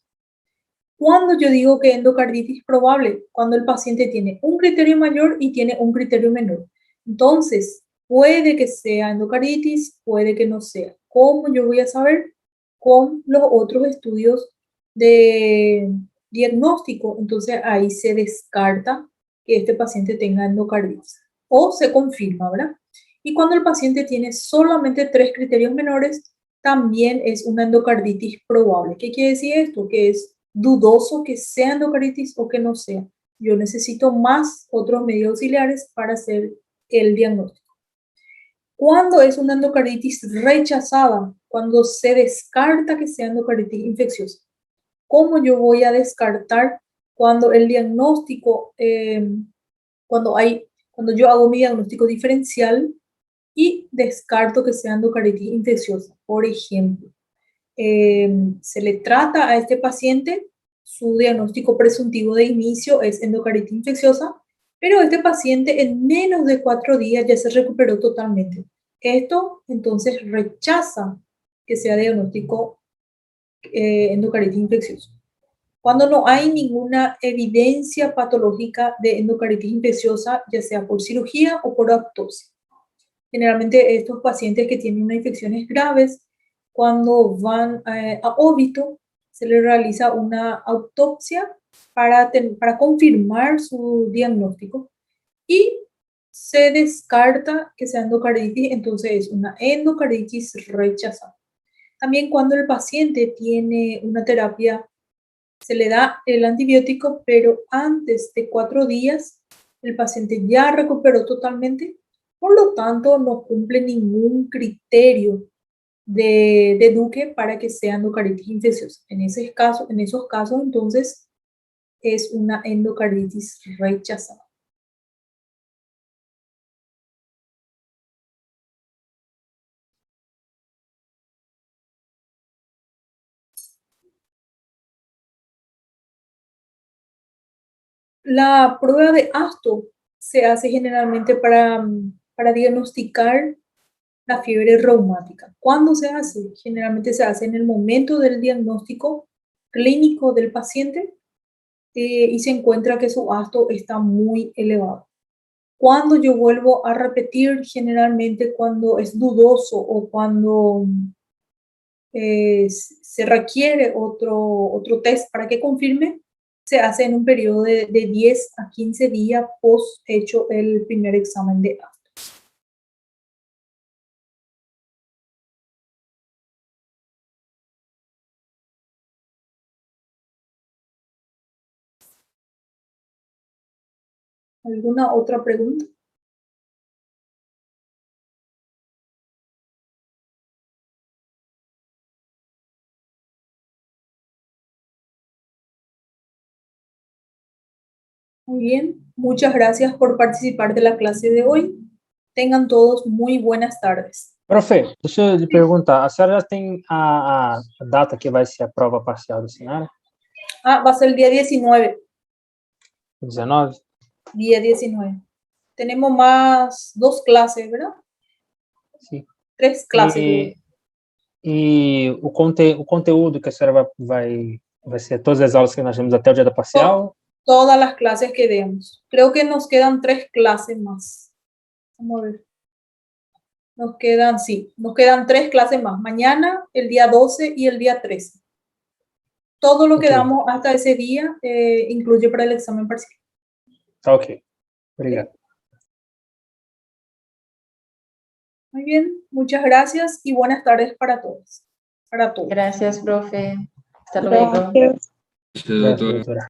¿Cuándo yo digo que endocarditis probable? Cuando el paciente tiene un criterio mayor y tiene un criterio menor. Entonces, puede que sea endocarditis, puede que no sea. ¿Cómo yo voy a saber? Con los otros estudios de diagnóstico. Entonces, ahí se descarta que este paciente tenga endocarditis. O se confirma, ¿verdad? Y cuando el paciente tiene solamente 3 criterios menores, también es una endocarditis probable. ¿Qué quiere decir esto? Que es dudoso que sea endocarditis o que no sea. Yo necesito más otros medios auxiliares para hacer el diagnóstico. ¿Cuándo es una endocarditis rechazada? Cuando se descarta que sea endocarditis infecciosa. ¿Cómo yo voy a descartar cuando el diagnóstico, cuando yo hago mi diagnóstico diferencial y descarto que sea endocarditis infecciosa? Por ejemplo, se le trata a este paciente, su diagnóstico presuntivo de inicio es endocarditis infecciosa, pero este paciente en menos de 4 días ya se recuperó totalmente. Esto entonces rechaza que sea diagnóstico endocarditis infecciosa. Cuando no hay ninguna evidencia patológica de endocarditis infecciosa, ya sea por cirugía o por autopsia. Generalmente estos pacientes que tienen unas infecciones graves, cuando van a óbito, se les realiza una autopsia para confirmar su diagnóstico y se descarta que sea endocarditis, entonces es una endocarditis rechazada. También cuando el paciente tiene una terapia se le da el antibiótico, pero antes de 4 días el paciente ya recuperó totalmente, por lo tanto no cumple ningún criterio de Duque para que sea endocardititis infecciosa. En esos casos, entonces, es una endocarditis rechazada. La prueba de Asto se hace generalmente para diagnosticar la fiebre reumática. ¿Cuándo se hace? Generalmente se hace en el momento del diagnóstico clínico del paciente y se encuentra que su Asto está muy elevado. Cuando yo vuelvo a repetir, generalmente cuando es dudoso o cuando se requiere otro test para que confirme, se hace en un periodo de 10 a 15 días post hecho el primer examen de Asto. ¿Alguna otra pregunta? Muy bien, muchas gracias por participar de la clase de hoy. Tengan todos muy buenas tardes. Profe, deixa eu lhe perguntar, a senhora já tem a data que vai ser a prova parcial da senhora? Va a ser el día 19. 19? Día 19. Tenemos más 2 clases, ¿verdad? Sim. 3 clases. E o conteúdo que a senhora vai ser todas as aulas que nós temos até o dia da parcial? Todas las clases que demos. Creo que nos quedan 3 clases más. Vamos a ver. Nos quedan 3 clases más. Mañana, el día 12 y el día 13. Todo lo que damos hasta ese día incluye para el examen parcial. Tá ok. Obrigado. Muy bien, muchas gracias y buenas tardes para todos. Para todos. Gracias, profe. Hasta luego. Gracias. Gracias, doctora.